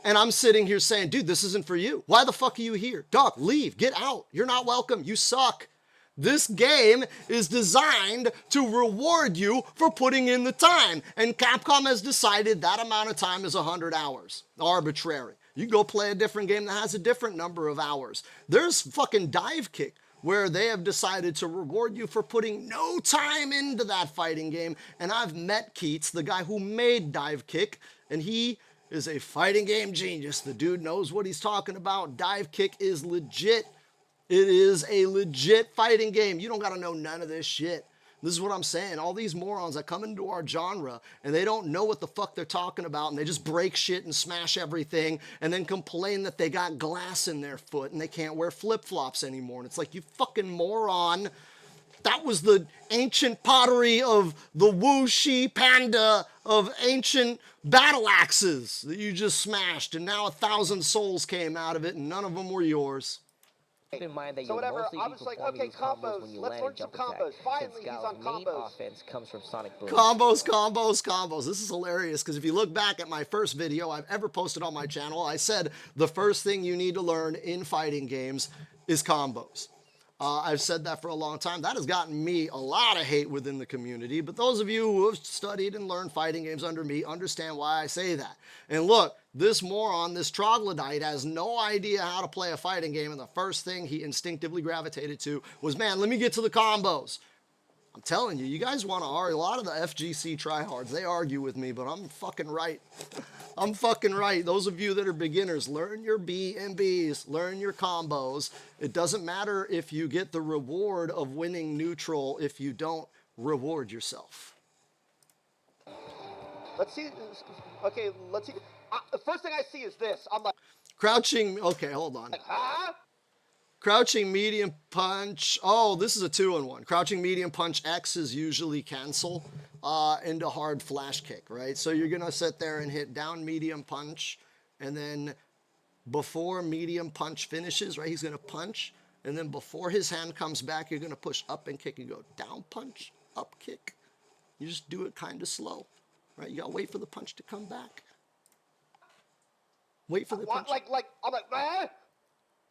And I'm sitting here saying, dude, this isn't for you. Why the fuck are you here? Dog, leave, get out. You're not welcome. You suck. This game is designed to reward you for putting in the time. And Capcom has decided that amount of time is 100 hours. Arbitrary. You go play a different game that has a different number of hours. There's fucking dive kick. where they have decided to reward you for putting no time into that fighting game. And I've met Keats, the guy who made Dive Kick, and he is a fighting game genius. The dude knows what he's talking about. Dive Kick is legit. It is a legit fighting game. You don't got to know none of this shit. This is what I'm saying. All these morons that come into our genre and they don't know what the fuck they're talking about and they just break shit and smash everything and then complain that they got glass in their foot and they can't wear flip-flops anymore. And it's like, you fucking moron. That was the ancient pottery of the Wuxi panda of ancient battle axes that you just smashed, and now 1,000 souls came out of it and none of them were yours. Keep in mind that So you'll whatever, mostly I be was like, performing okay, these combos combos. when you Let's land learn a some jump attack, combos. Finally, since he's Gal's on main combos. offense comes from Sonic Boom. Combos. This is hilarious because if you look back at my first video I've ever posted on my channel, I said the first thing you need to learn in fighting games is combos. I've said that for a long time. That has gotten me a lot of hate within the community, but those of you who have studied and learned fighting games under me understand why I say that. And look, this moron, this troglodyte, has no idea how to play a fighting game, and the first thing he instinctively gravitated to was, man, let me get to the combos. I'm telling you, you guys want to argue. A lot of the FGC tryhards, they argue with me, but I'm fucking right. I'm fucking right. Those of you that are beginners, learn your B and Bs, learn your combos. It doesn't matter if you get the reward of winning neutral if you don't reward yourself. Let's see. Okay, let's see. The first thing I see is this. I'm like, Crouching, okay, hold on. huh? Crouching medium punch. Oh, this is a 2-in-1. Crouching medium punch X is usually cancel into hard flash kick, right? So you're going to sit there and hit down medium punch, and then before medium punch finishes, right, he's going to punch, and then before his hand comes back, you're going to push up and kick and go down punch, up kick. You just do it kind of slow, right? You got to wait for the punch to come back. Wait for the punch. Like, I'm like, what?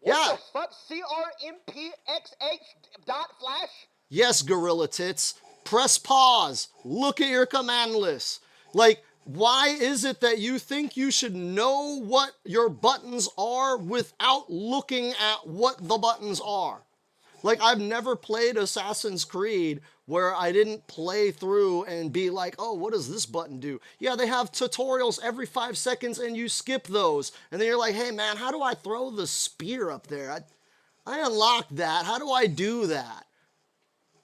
Yeah. What the fuck? CRMPXH dot flash? Yes, Gorilla Tits. Press pause. Look at your command list. Like, why is it that you think you should know what your buttons are without looking at what the buttons are? Like, I've never played Assassin's Creed where I didn't play through and be like, oh, what does this button do? Yeah, they have tutorials every 5 seconds and you skip those. And then you're like, hey, man, how do I throw the spear up there? I unlocked that. How do I do that?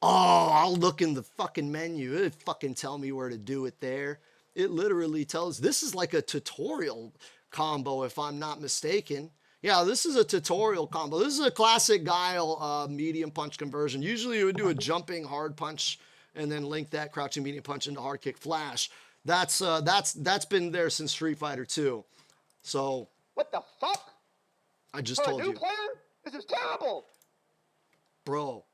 Oh, I'll look in the fucking menu. It fucking tell me where to do it there. It literally tells, this is like a tutorial combo if I'm not mistaken. Yeah, this is a tutorial combo. This is a classic Guile medium punch conversion. Usually you would do a jumping hard punch and then link that crouching medium punch into hard kick flash. That's been there since Street Fighter 2. So What the fuck? I just For told a new you. player? This is terrible. Bro,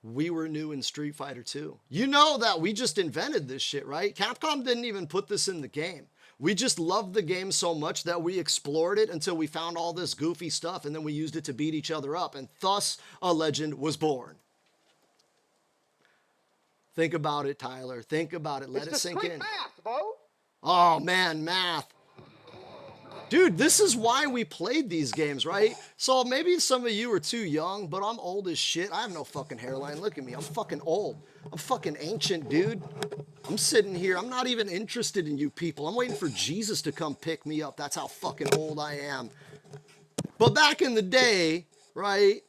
we were new in Street Fighter 2. You know that we just invented this shit, right? Capcom didn't even put this in the game. We just loved the game so much that we explored it until we found all this goofy stuff, and then we used it to beat each other up, and thus a legend was born. Think about it, Tyler. Think about it. Let it sink in. Math, bro. Oh, man, math. Dude, this is why we played these games, right? So maybe some of you are too young, but I'm old as shit. I have no fucking hairline. Look at me. I'm fucking old. I'm fucking ancient, dude. I'm sitting here. I'm not even interested in you people. I'm waiting for Jesus to come pick me up. That's how fucking old I am. But back in the day, right,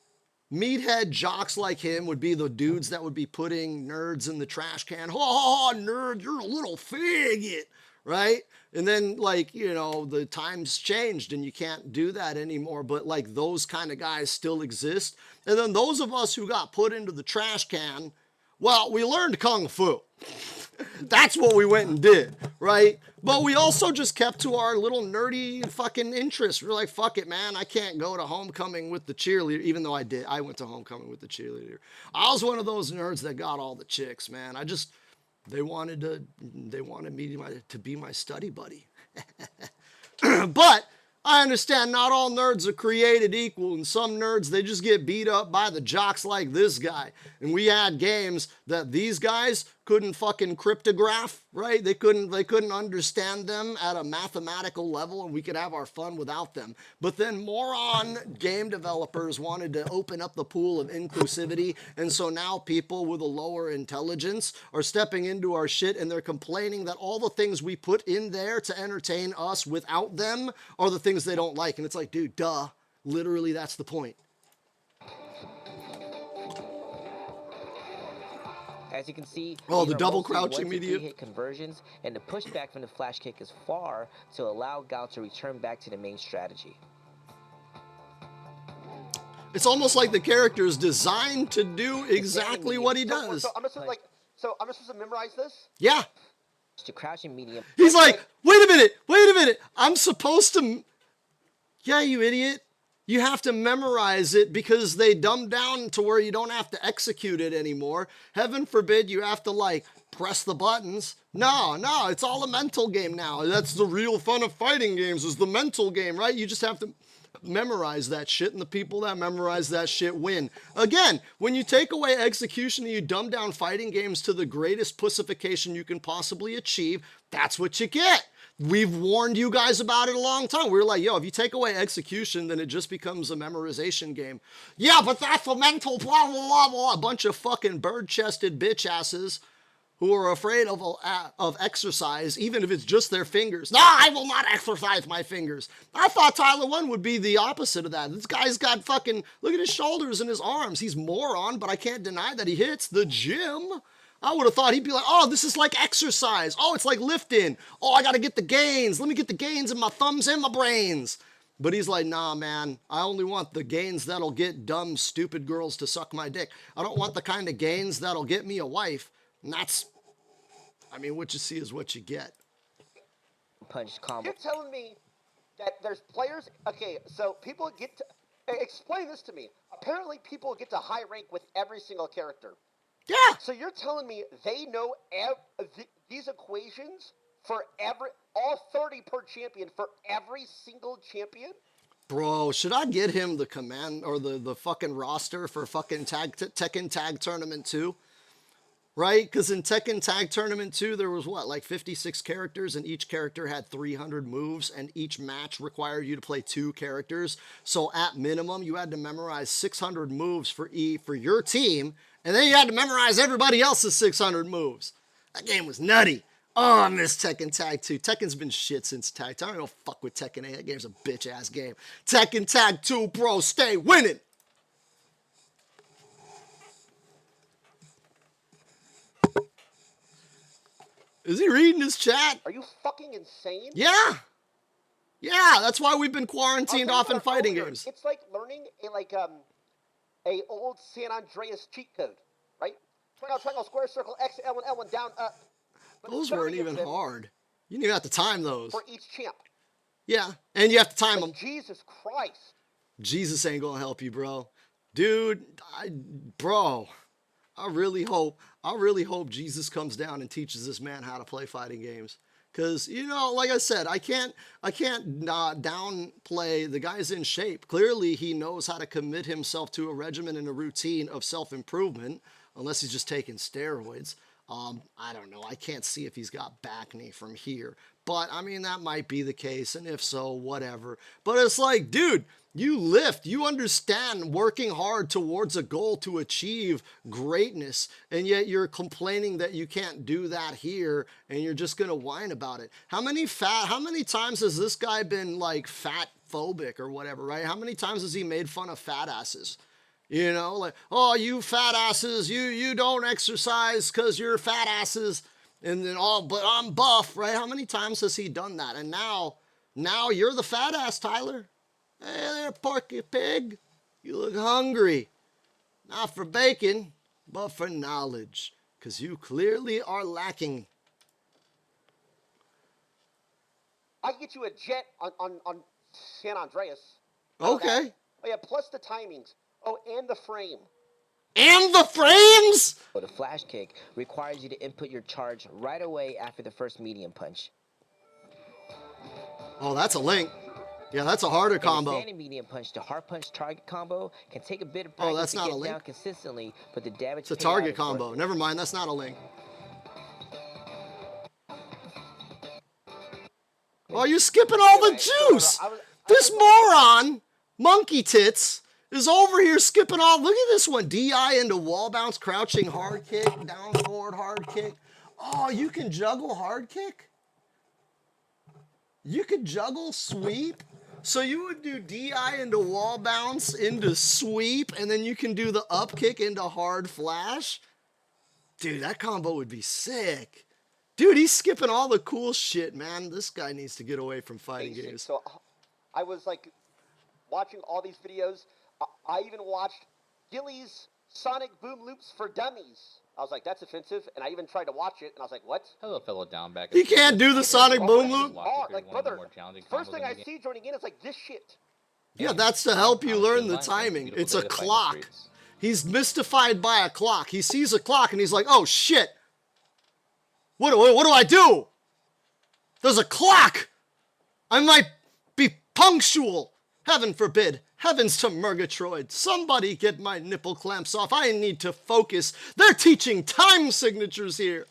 meathead jocks like him would be the dudes that would be putting nerds in the trash can. Oh, nerd, you're a little faggot, right? And then, like, you know, the times changed and you can't do that anymore. But, like, those kind of guys still exist. And then those of us who got put into the trash can, well, we learned Kung Fu. That's what we went and did, right? But we also just kept to our little nerdy fucking interests. We're like, fuck it, man. I can't go to homecoming with the cheerleader, even though I did. I went to homecoming with the cheerleader. I was one of those nerds that got all the chicks, man. They wanted me to be my study buddy. But I understand not all nerds are created equal, and some nerds, they just get beat up by the jocks like this guy. And we had games that these guys couldn't fucking cryptograph, right? They couldn't understand them at a mathematical level, and we could have our fun without them. But then moron game developers wanted to open up the pool of inclusivity, and so now people with a lower intelligence are stepping into our shit, and they're complaining that all the things we put in there to entertain us without them are the things they don't like. And it's like, dude, duh. Literally, that's the point. As you can see, oh, these the are double mostly crouch 1 to immediate 3 hit conversions, and the pushback from the flash kick is far to allow Gao to return back to the main strategy. It's almost like the character is designed to do exactly what he does. So I'm just supposed to memorize this? Yeah. To crouching medium. He's like, wait a minute. I'm supposed to. Yeah, you idiot. You have to memorize it because they dumbed down to where you don't have to execute it anymore. Heaven forbid you have to, like, press the buttons. No, it's all a mental game now. That's the real fun of fighting games, is the mental game, right? You just have to memorize that shit, and the people that memorize that shit win. Again, when you take away execution and you dumb down fighting games to the greatest pussification you can possibly achieve, that's what you get. We've warned you guys about it a long time. We were like, yo, if you take away execution, then it just becomes a memorization game. Yeah, but that's a mental blah, blah, blah, blah. A bunch of fucking bird-chested bitch asses who are afraid of exercise, even if it's just their fingers. No, I will not exercise my fingers. I thought Tyler1 would be the opposite of that. This guy's got fucking, look at his shoulders and his arms. He's moron, but I can't deny that he hits the gym. I would have thought he'd be like, oh, this is like exercise. Oh, it's like lifting. Oh, I got to get the gains. Let me get the gains in my thumbs and my brains. But he's like, nah, man, I only want the gains that'll get dumb, stupid girls to suck my dick. I don't want the kind of gains that'll get me a wife. And that's, I mean, what you see is what you get. Punch combo. You're telling me that there's players, okay, so people get to, explain this to me. Apparently people get to high rank with every single character. Yeah. So you're telling me they know these equations for all 30 per champion for every single champion? Bro, should I get him the command or the fucking roster for fucking Tekken Tag Tournament 2? Right? Because in Tekken Tag Tournament 2, there was what, like 56 characters, and each character had 300 moves, and each match required you to play 2 characters. So at minimum, you had to memorize 600 moves for your team, and then you had to memorize everybody else's 600 moves. That game was nutty. Oh, I miss Tekken Tag 2. Tekken's been shit since Tag 2. I don't fuck with Tekken 8. That game's a bitch-ass game. Tekken Tag 2, bro, stay winning. Is he reading his chat? Are you fucking insane? Yeah. Yeah, that's why we've been quarantined off in fighting games. It's like learning a old San Andreas cheat code, right? Triangle, square, circle, X, L1, down, up. But those weren't even hard. You didn't even have to time those. For each champ. Yeah, and you have to time them. Jesus Christ. Jesus ain't gonna help you, bro. Dude, I really hope Jesus comes down and teaches this man how to play fighting games. Because, you know, like I said, I can't downplay the guy's in shape. Clearly, he knows how to commit himself to a regimen and a routine of self-improvement, unless he's just taking steroids. I don't know. I can't see if he's got back knee from here. But, I mean, that might be the case, and if so, whatever. But it's like, dude, you lift. You understand working hard towards a goal to achieve greatness, and yet you're complaining that you can't do that here, and you're just going to whine about it. How many times has this guy been, like, fat phobic or whatever, right? How many times has he made fun of fat asses? You know, like, oh, you fat asses, you don't exercise because you're fat asses. And then, oh, but I'm buff, right? How many times has he done that? And now you're the fat ass, Tyler. Hey there, Porky Pig. You look hungry. Not for bacon, but for knowledge. Because you clearly are lacking. I can get you a jet on San Andreas. Okay. Oh, yeah, plus the timings. Oh, and the frame. And the frames? So the flash kick requires you to input your charge right away after the first medium punch. Oh, that's a link. Yeah, that's a harder combo. The standing medium punch to hard punch target combo can take a bit of practice that's to not get a link. down consistently, but the damage. It's a target combo. Never mind, that's not a link. Oh, you're skipping all the juice. This moron, Monkey Tits, is over here skipping all. Look at this one. DI into wall bounce, crouching hard kick, down forward hard kick. Oh, you can juggle hard kick? You could juggle sweep? So you would do DI into wall bounce, into sweep, and then you can do the up kick into hard flash? Dude, that combo would be sick. Dude, he's skipping all the cool shit, man. This guy needs to get away from fighting games. So I was like watching all these videos. I even watched Gilly's Sonic Boom Loops for Dummies. I was like, that's offensive, and I even tried to watch it, and I was like, what? Hello, fellow down back. He can't do the Sonic Boom Loop? Like, brother, first thing I see joining in is like this shit. Yeah, that's to help you learn the timing. It's a clock. He's mystified by a clock. He sees a clock, and he's like, oh, shit. What do I do? There's a clock. I might be punctual. Heaven forbid. Heavens to Murgatroyd. Somebody get my nipple clamps off. I need to focus. They're teaching time signatures here.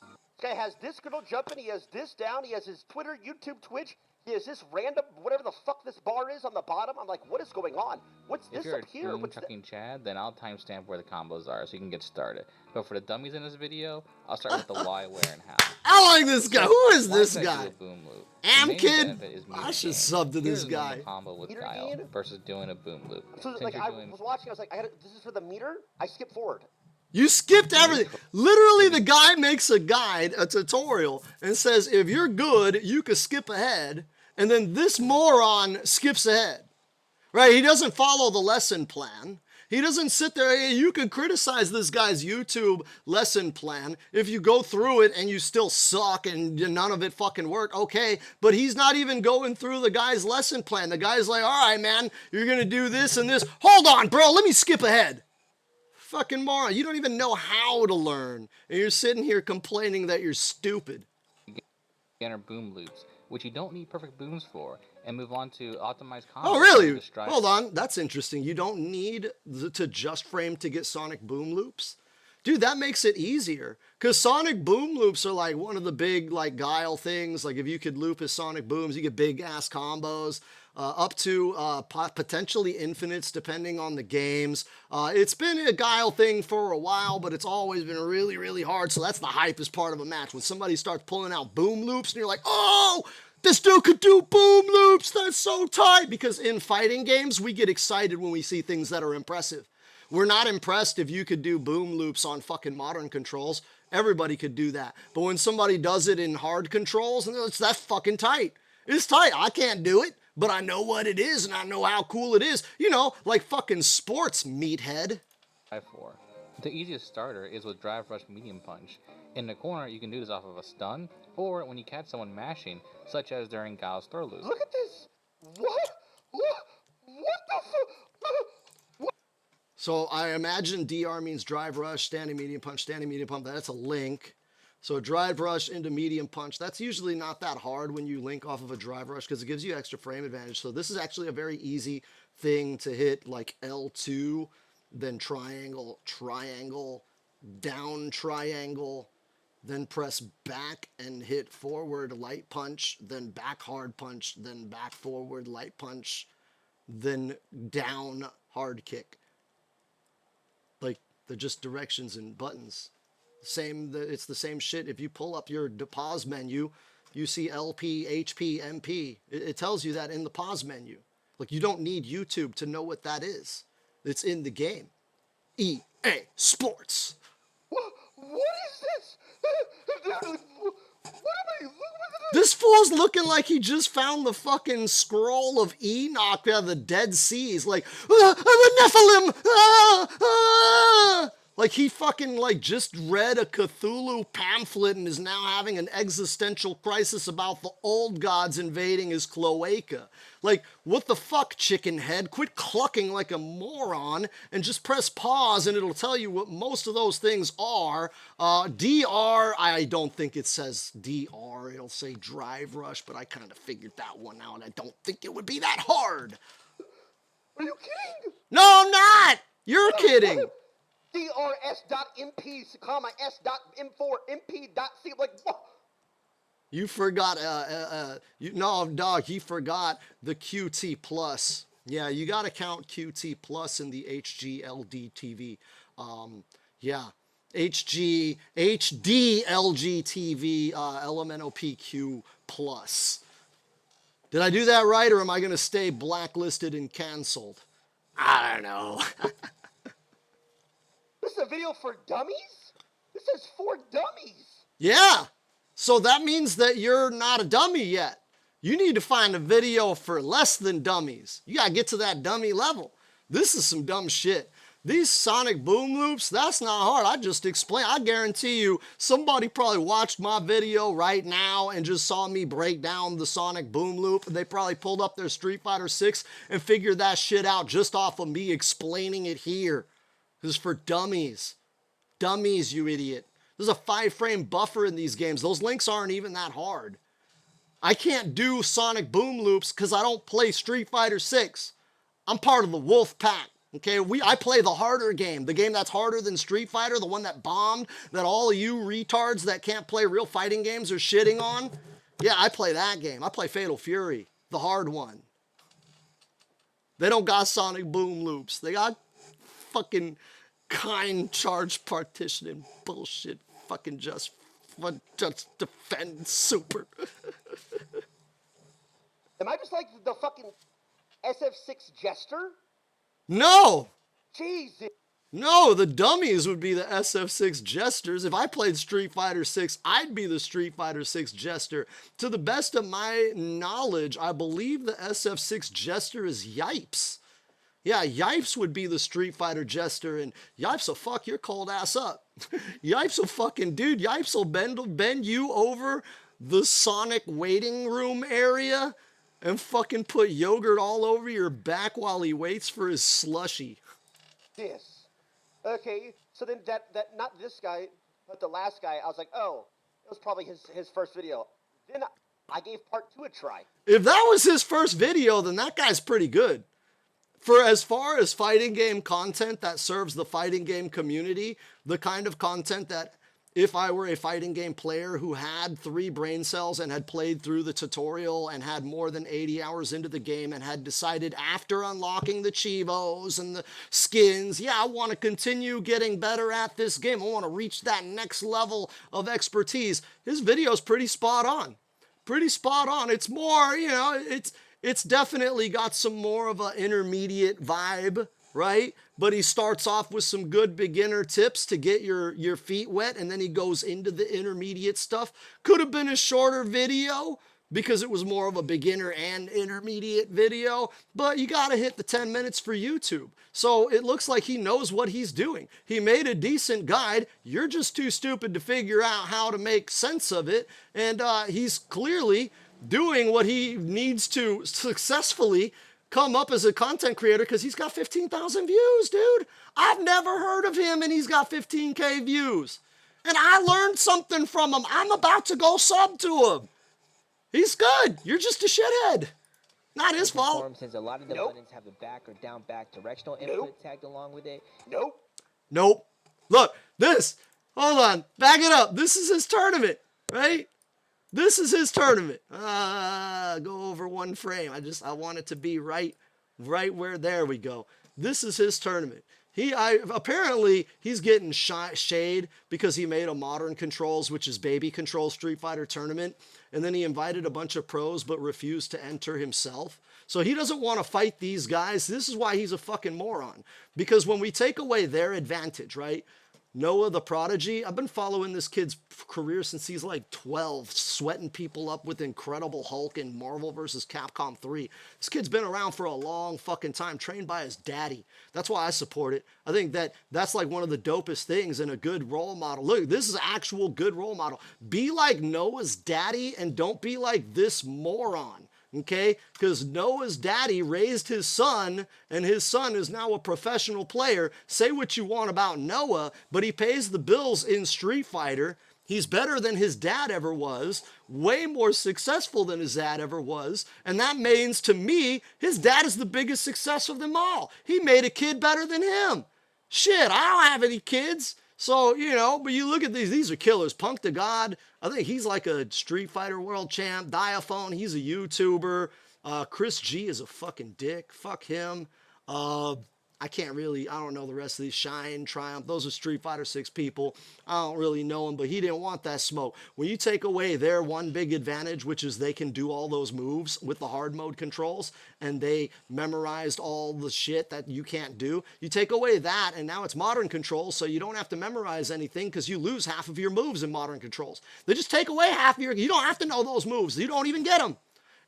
This guy has this girl jumping. He has this down. He has his Twitter, YouTube, Twitch. He has this random, whatever the fuck this bar is on the bottom. I'm like, what is going on? What's this up here? If you're chucking Chad, then I'll timestamp where the combos are so you can get started. But for the dummies in this video, I'll start with the why, where, and how. I like this guy. Who is this guy? Boom loop. Kid? I should sub to this guy. Combo with Kyle versus doing a boom loop. So like I was watching, I was like, this is for the meter. I skipped forward. You skipped everything. Literally, the guy makes a guide, a tutorial, and says, if you're good, you can skip ahead. And then this moron skips ahead. Right? He doesn't follow the lesson plan. He doesn't sit there. Hey, you can criticize this guy's YouTube lesson plan if you go through it and you still suck and none of it fucking worked. Okay, but he's not even going through the guy's lesson plan. The guy's like, all right, man, you're going to do this and this. Hold on, bro. Let me skip ahead. Fucking moron. You don't even know how to learn. And you're sitting here complaining that you're stupid. Beginner boom loops, which you don't need perfect booms for, and move on to optimize combos. Oh, really? Hold on. That's interesting. You don't need to just frame to get Sonic Boom Loops? Dude, that makes it easier. Because Sonic Boom Loops are like one of the big like guile things. Like if you could loop his Sonic Booms, you get big ass combos. Up to potentially infinites depending on the games. It's been a guile thing for a while, but it's always been really, really hard. So that's the hypest part of a match. When somebody starts pulling out boom loops and you're like, oh, this dude could do boom loops. That's so tight. Because in fighting games, we get excited when we see things that are impressive. We're not impressed if you could do boom loops on fucking modern controls. Everybody could do that. But when somebody does it in hard controls, that's fucking tight. It's tight. I can't do it. But I know what it is, and I know how cool it is. You know, like fucking sports, meathead. 5-4. The easiest starter is with Drive Rush Medium Punch. In the corner, you can do this off of a stun, or when you catch someone mashing, such as during Gao's throw loop. Look at this! What the fuck? So I imagine DR means Drive Rush, standing medium punch, that's a link. So drive rush into medium punch, that's usually not that hard when you link off of a drive rush because it gives you extra frame advantage. So this is actually a very easy thing to hit, like L2, then triangle, triangle, down triangle, then press back and hit forward light punch, then back hard punch, then back forward light punch, then down hard kick. Like they're just directions and buttons. It's the same shit. If you pull up your pause menu, you see LP, HP, MP. It tells you that in the pause menu. Like, you don't need YouTube to know what that is. It's in the game. EA Sports. What is this? What am I? This fool's looking like he just found the fucking scroll of Enoch out of the Dead Seas. Like, I'm a Nephilim! Like he fucking like just read a Cthulhu pamphlet and is now having an existential crisis about the old gods invading his cloaca. Like, what the fuck, chicken head? Quit clucking like a moron and just press pause and it'll tell you what most of those things are. DR, I don't think it says DR. It'll say drive rush, but I kind of figured that one out. I don't think it would be that hard. Are you kidding? No, I'm not! You're kidding! DRS.MP, comma, S.M4, MP.C. Like, what? You forgot, no, dog, he forgot the QT plus. Yeah, you got to count QT plus in the HGLD TV. Yeah, HD LG TV, LMNOPQ plus. Did I do that right, or am I going to stay blacklisted and canceled? I don't know. This is a video for dummies? This is for dummies. Yeah. So that means that you're not a dummy yet. You need to find a video for less than dummies. You got to get to that dummy level. This is some dumb shit. These sonic boom loops, that's not hard. I just explained. I guarantee you somebody probably watched my video right now and just saw me break down the sonic boom loop. They probably pulled up their Street Fighter 6 and figured that shit out just off of me explaining it here. This is for dummies. Dummies, you idiot. There's a 5-frame buffer in these games. Those links aren't even that hard. I can't do sonic boom loops because I don't play Street Fighter 6. I'm part of the Wolf Pack. Okay, I play the harder game, the game that's harder than Street Fighter, the one that bombed, that all of you retards that can't play real fighting games are shitting on. Yeah, I play that game. I play Fatal Fury, the hard one. They don't got sonic boom loops. They got fucking kind charge partitioning bullshit. Fucking just defend super. Am I just like the fucking SF6 jester? No! Jesus. No, the dummies would be the SF6 jesters. If I played Street Fighter 6, I'd be the Street Fighter 6 jester. To the best of my knowledge, I believe the SF6 jester is Yipes. Yeah, Yipes would be the Street Fighter jester, and Yipes will fuck your cold ass up. Yipes will fucking, dude, Yipes will bend you over the Sonic waiting room area and fucking put yogurt all over your back while he waits for his slushie. This. Okay, so then that not this guy, but the last guy, I was like, oh, it was probably his first video. Then I gave part 2 a try. If that was his first video, then that guy's pretty good. For as far as fighting game content that serves the fighting game community, the kind of content that if I were a fighting game player who had 3 brain cells and had played through the tutorial and had more than 80 hours into the game and had decided after unlocking the Chivos and the skins, yeah, I want to continue getting better at this game. I want to reach that next level of expertise. His video's pretty spot on. Pretty spot on. It's more, you know, it's definitely got some more of an intermediate vibe, right? But he starts off with some good beginner tips to get your feet wet, and then he goes into the intermediate stuff. Could have been a shorter video because it was more of a beginner and intermediate video, but you got to hit the 10 minutes for YouTube. So it looks like he knows what he's doing. He made a decent guide. You're just too stupid to figure out how to make sense of it, and he's clearly doing what he needs to successfully come up as a content creator because he's got 15,000 views, dude. I've never heard of him and he's got 15K views. And I learned something from him. I'm about to go sub to him. He's good. You're just a shithead. Not his fault. Since a lot of the buttons have the back or down back directional input tagged along with it. Nope. Look, this. Hold on. Back it up. This is his tournament, right? This is his tournament. Go over 1 frame. I want it to be right where, there we go. This is his tournament. Apparently he's getting shade because he made a Modern Controls, which is Baby Control Street Fighter tournament. And then he invited a bunch of pros but refused to enter himself. So he doesn't want to fight these guys. This is why he's a fucking moron. Because when we take away their advantage, right? Noah the Prodigy, I've been following this kid's career since he's like 12, sweating people up with Incredible Hulk and Marvel vs. Capcom 3. This kid's been around for a long fucking time, trained by his daddy. That's why I support it. I think that's like one of the dopest things and a good role model. Look, this is actual good role model. Be like Noah's daddy and don't be like this moron. Okay, because Noah's daddy raised his son, and his son is now a professional player. Say what you want about Noah, but he pays the bills in Street Fighter. He's better than his dad ever was, way more successful than his dad ever was, and that means to me, his dad is the biggest success of them all. He made a kid better than him. Shit, I don't have any kids. So, you know, but you look at these are killers. Punk the God, I think he's like a Street Fighter world champ. Diaphone, he's a YouTuber. Chris G is a fucking dick. Fuck him. I don't know the rest of these. Shine, Triumph, those are Street Fighter 6 people. I don't really know them, but he didn't want that smoke. When you take away their one big advantage, which is they can do all those moves with the hard mode controls, and they memorized all the shit that you can't do, you take away that, and now it's modern controls, so you don't have to memorize anything because you lose half of your moves in modern controls. They just take away half of you don't have to know those moves. You don't even get them.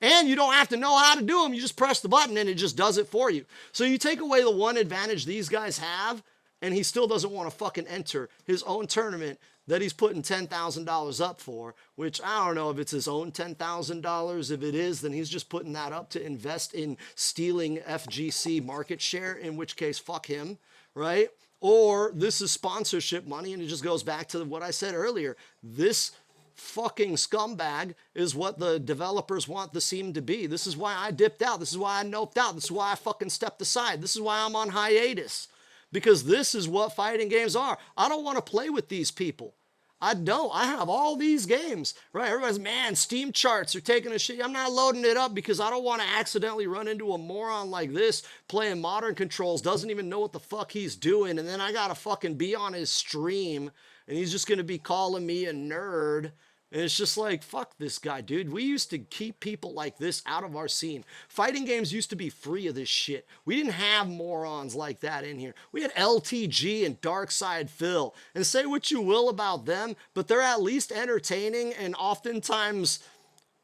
And you don't have to know how to do them. You just press the button and it just does it for you. So you take away the one advantage these guys have, and he still doesn't want to fucking enter his own tournament that he's putting $10,000 up for, which I don't know if it's his own $10,000. If it is, then he's just putting that up to invest in stealing FGC market share, in which case, fuck him, right? Or this is sponsorship money, and it just goes back to what I said earlier. This fucking scumbag is what the developers want the scene to be. This is why I dipped out. This is why I noped out. This is why I fucking stepped aside. This is why I'm on hiatus. Because this is what fighting games are. I don't want to play with these people. I don't. I have all these games, right? Everybody's, man, Steam charts are taking a shit. I'm not loading it up because I don't want to accidentally run into a moron like this playing modern controls, doesn't even know what the fuck he's doing, and then I gotta fucking be on his stream, and he's just gonna be calling me a nerd. And it's just like, fuck this guy, dude. We used to keep people like this out of our scene. Fighting games used to be free of this shit. We didn't have morons like that in here. We had LTG and Darkside Phil. And say what you will about them, but they're at least entertaining and oftentimes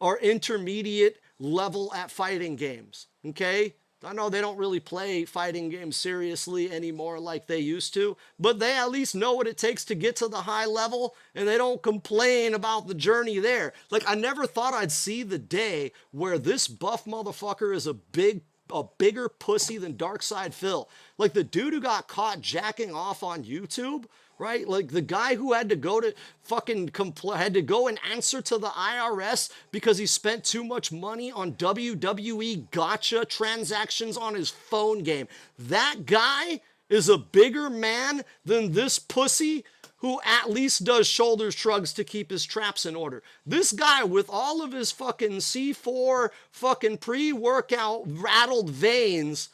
are intermediate level at fighting games, okay? I know they don't really play fighting games seriously anymore like they used to, but they at least know what it takes to get to the high level, and they don't complain about the journey there. Like, I never thought I'd see the day where this buff motherfucker is a bigger pussy than Darkside Phil. Like, the dude who got caught jacking off on YouTube, right? Like, the guy who had to go to had to go and answer to the IRS because he spent too much money on WWE gotcha transactions on his phone game. That guy is a bigger man than this pussy who at least does shoulder shrugs to keep his traps in order. This guy with all of his fucking C4 fucking pre-workout rattled veins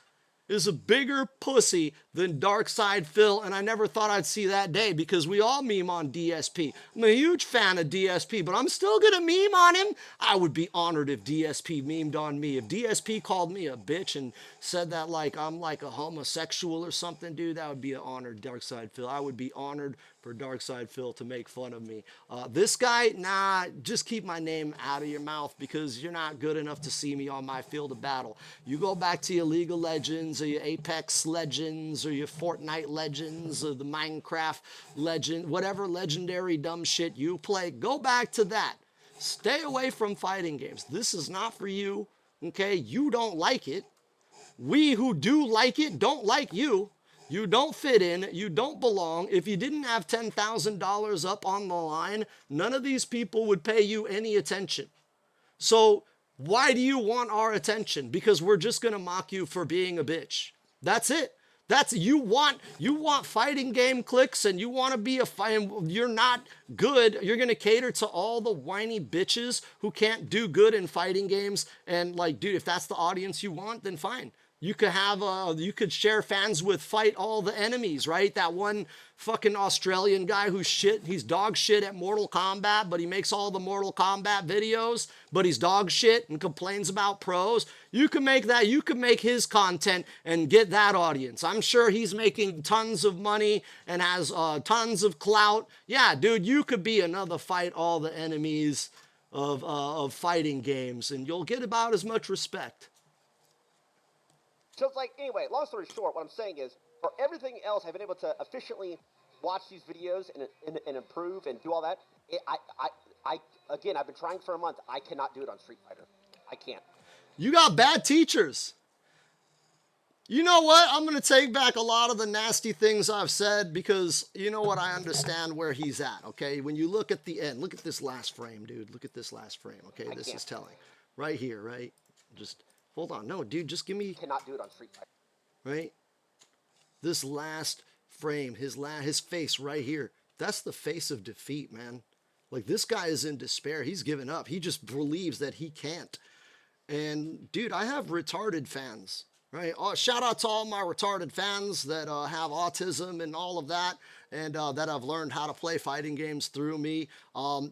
is a bigger pussy than Darkside Phil, and I never thought I'd see that day because we all meme on DSP. I'm a huge fan of DSP, but I'm still gonna meme on him. I would be honored if DSP memed on me. If DSP called me a bitch and said that like I'm like a homosexual or something, dude, that would be an honor, Darkside Phil. I would be honored for Darkside Phil to make fun of me. This guy, nah, just keep my name out of your mouth because you're not good enough to see me on my field of battle. You go back to your League of Legends or your Apex Legends or your Fortnite Legends or the Minecraft Legend, whatever legendary dumb shit you play, go back to that. Stay away from fighting games. This is not for you, okay? You don't like it. We who do like it don't like you. You don't fit in. You don't belong. If you didn't have $10,000 up on the line, none of these people would pay you any attention. So why do you want our attention? Because we're just going to mock you for being a bitch. That's it. You want fighting game clicks, and you want to be you're not good. You're going to cater to all the whiny bitches who can't do good in fighting games. And like, dude, if that's the audience you want, then fine. You could share fans with Fight All the Enemies, right? That one fucking Australian guy he's dog shit at Mortal Kombat, but he makes all the Mortal Kombat videos, but he's dog shit and complains about pros. You can make that, you can make his content and get that audience. I'm sure he's making tons of money and has tons of clout. Yeah, dude, you could be another Fight All the Enemies of fighting games, and you'll get about as much respect. So it's like, anyway, long story short, what I'm saying is, for everything else, I've been able to efficiently watch these videos and improve and do all that. Again, I've been trying for a month. I cannot do it on Street Fighter. I can't. You got bad teachers. You know what? I'm going to take back a lot of the nasty things I've said because, you know what? I understand where he's at, okay? When you look at the end, look at this last frame, dude. Look at this last frame, okay? This is telling. Right here, right? Just... hold on. No, dude, just give me... cannot do it on Street Fighter. Right? This last frame, his face right here, that's the face of defeat, man. Like, this guy is in despair. He's given up. He just believes that he can't. And dude, I have retarded fans, right? Oh, shout out to all my retarded fans that have autism and all of that, and that have learned how to play fighting games through me.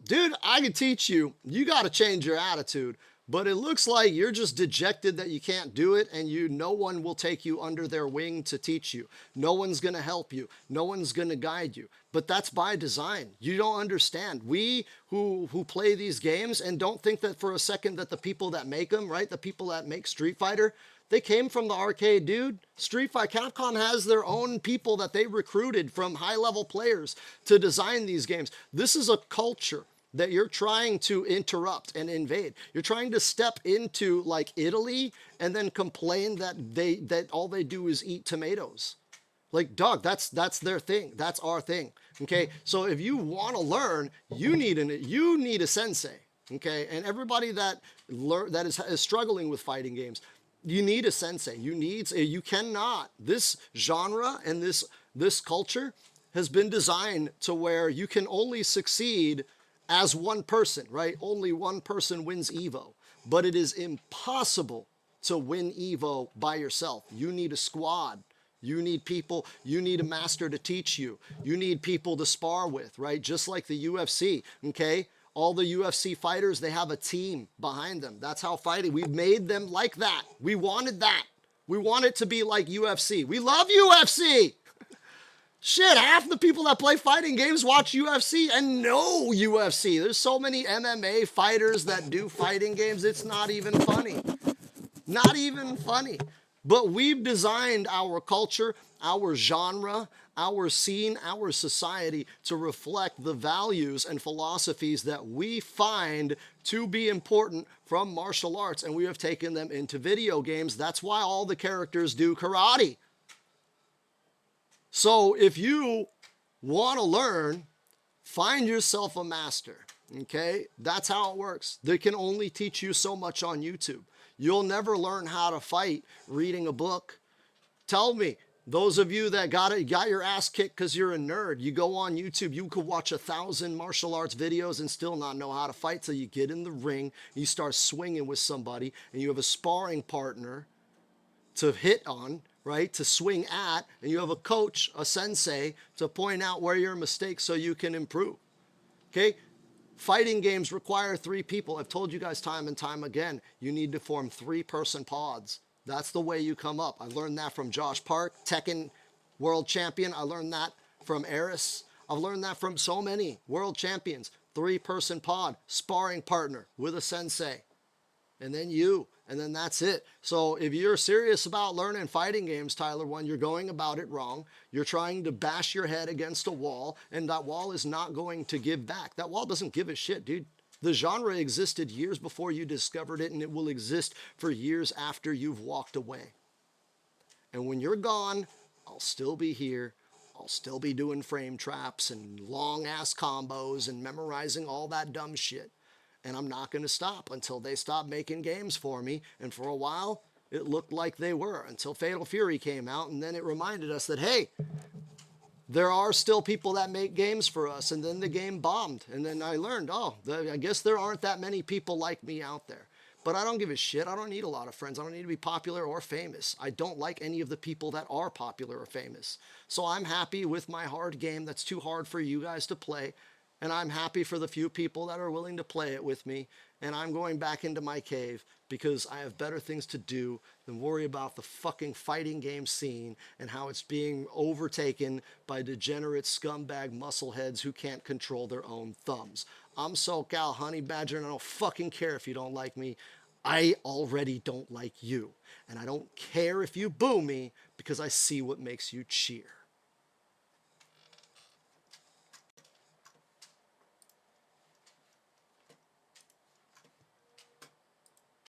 Dude, I can teach you. You got to change your attitude. But it looks like you're just dejected that you can't do it, and no one will take you under their wing to teach you. No one's going to help you. No one's going to guide you. But that's by design. You don't understand. We who play these games and don't think that for a second that the people that make them, right, the people that make Street Fighter, they came from the arcade, dude. Street Fighter, Capcom has their own people that they recruited from high-level players to design these games. This is a culture that you're trying to interrupt and invade. You're trying to step into like Italy and then complain that all they do is eat tomatoes. Like, dog, that's their thing. That's our thing. Okay, so if you want to learn, you need a sensei. Okay, and everybody that is struggling with fighting games, you need a sensei. You cannot. This genre and this culture has been designed to where you can only succeed as one person, right? Only one person wins Evo, but it is impossible to win Evo by yourself. You need a squad. You need people. You need a master to teach you. You need people to spar with, right? Just like the UFC, okay? All the UFC fighters, they have a team behind them. That's how fighting, we made them like that. We wanted that. We want it to be like UFC. We love UFC. Shit, half the people that play fighting games watch UFC and know UFC. There's so many MMA fighters that do fighting games, it's not even funny. Not even funny. But we've designed our culture, our genre, our scene, our society to reflect the values and philosophies that we find to be important from martial arts, and we have taken them into video games. That's why all the characters do karate. So if you want to learn, find yourself a master, okay? That's how it works. They can only teach you so much on YouTube. You'll never learn how to fight reading a book. Tell me, those of you that got your ass kicked because you're a nerd, you go on YouTube, you could watch 1,000 martial arts videos and still not know how to fight till you get in the ring, you start swinging with somebody, and you have a sparring partner to hit on, right, to swing at, and you have a coach, a sensei, to point out where your mistakes so you can improve. Okay? Fighting games require 3 people. I've told you guys time and time again, you need to form 3-person pods. That's the way you come up. I learned that from Josh Park, Tekken world champion. I learned that from Eris. I've learned that from so many world champions. 3-person pod, sparring partner with a sensei. And then you. And then that's it. So if you're serious about learning fighting games, Tyler1, you're going about it wrong. You're trying to bash your head against a wall, and that wall is not going to give back. That wall doesn't give a shit, dude. The genre existed years before you discovered it, and it will exist for years after you've walked away. And when you're gone, I'll still be here. I'll still be doing frame traps and long-ass combos and memorizing all that dumb shit. And I'm not going to stop until they stop making games for me. And for a while, it looked like they were until Fatal Fury came out. And then it reminded us that, hey, there are still people that make games for us. And then the game bombed. And then I learned, oh, I guess there aren't that many people like me out there. But I don't give a shit. I don't need a lot of friends. I don't need to be popular or famous. I don't like any of the people that are popular or famous. So I'm happy with my hard game that's too hard for you guys to play. And I'm happy for the few people that are willing to play it with me. And I'm going back into my cave because I have better things to do than worry about the fucking fighting game scene and how it's being overtaken by degenerate scumbag muscleheads who can't control their own thumbs. I'm SoCal Honey Badger, and I don't fucking care if you don't like me. I already don't like you. And I don't care if you boo me because I see what makes you cheer.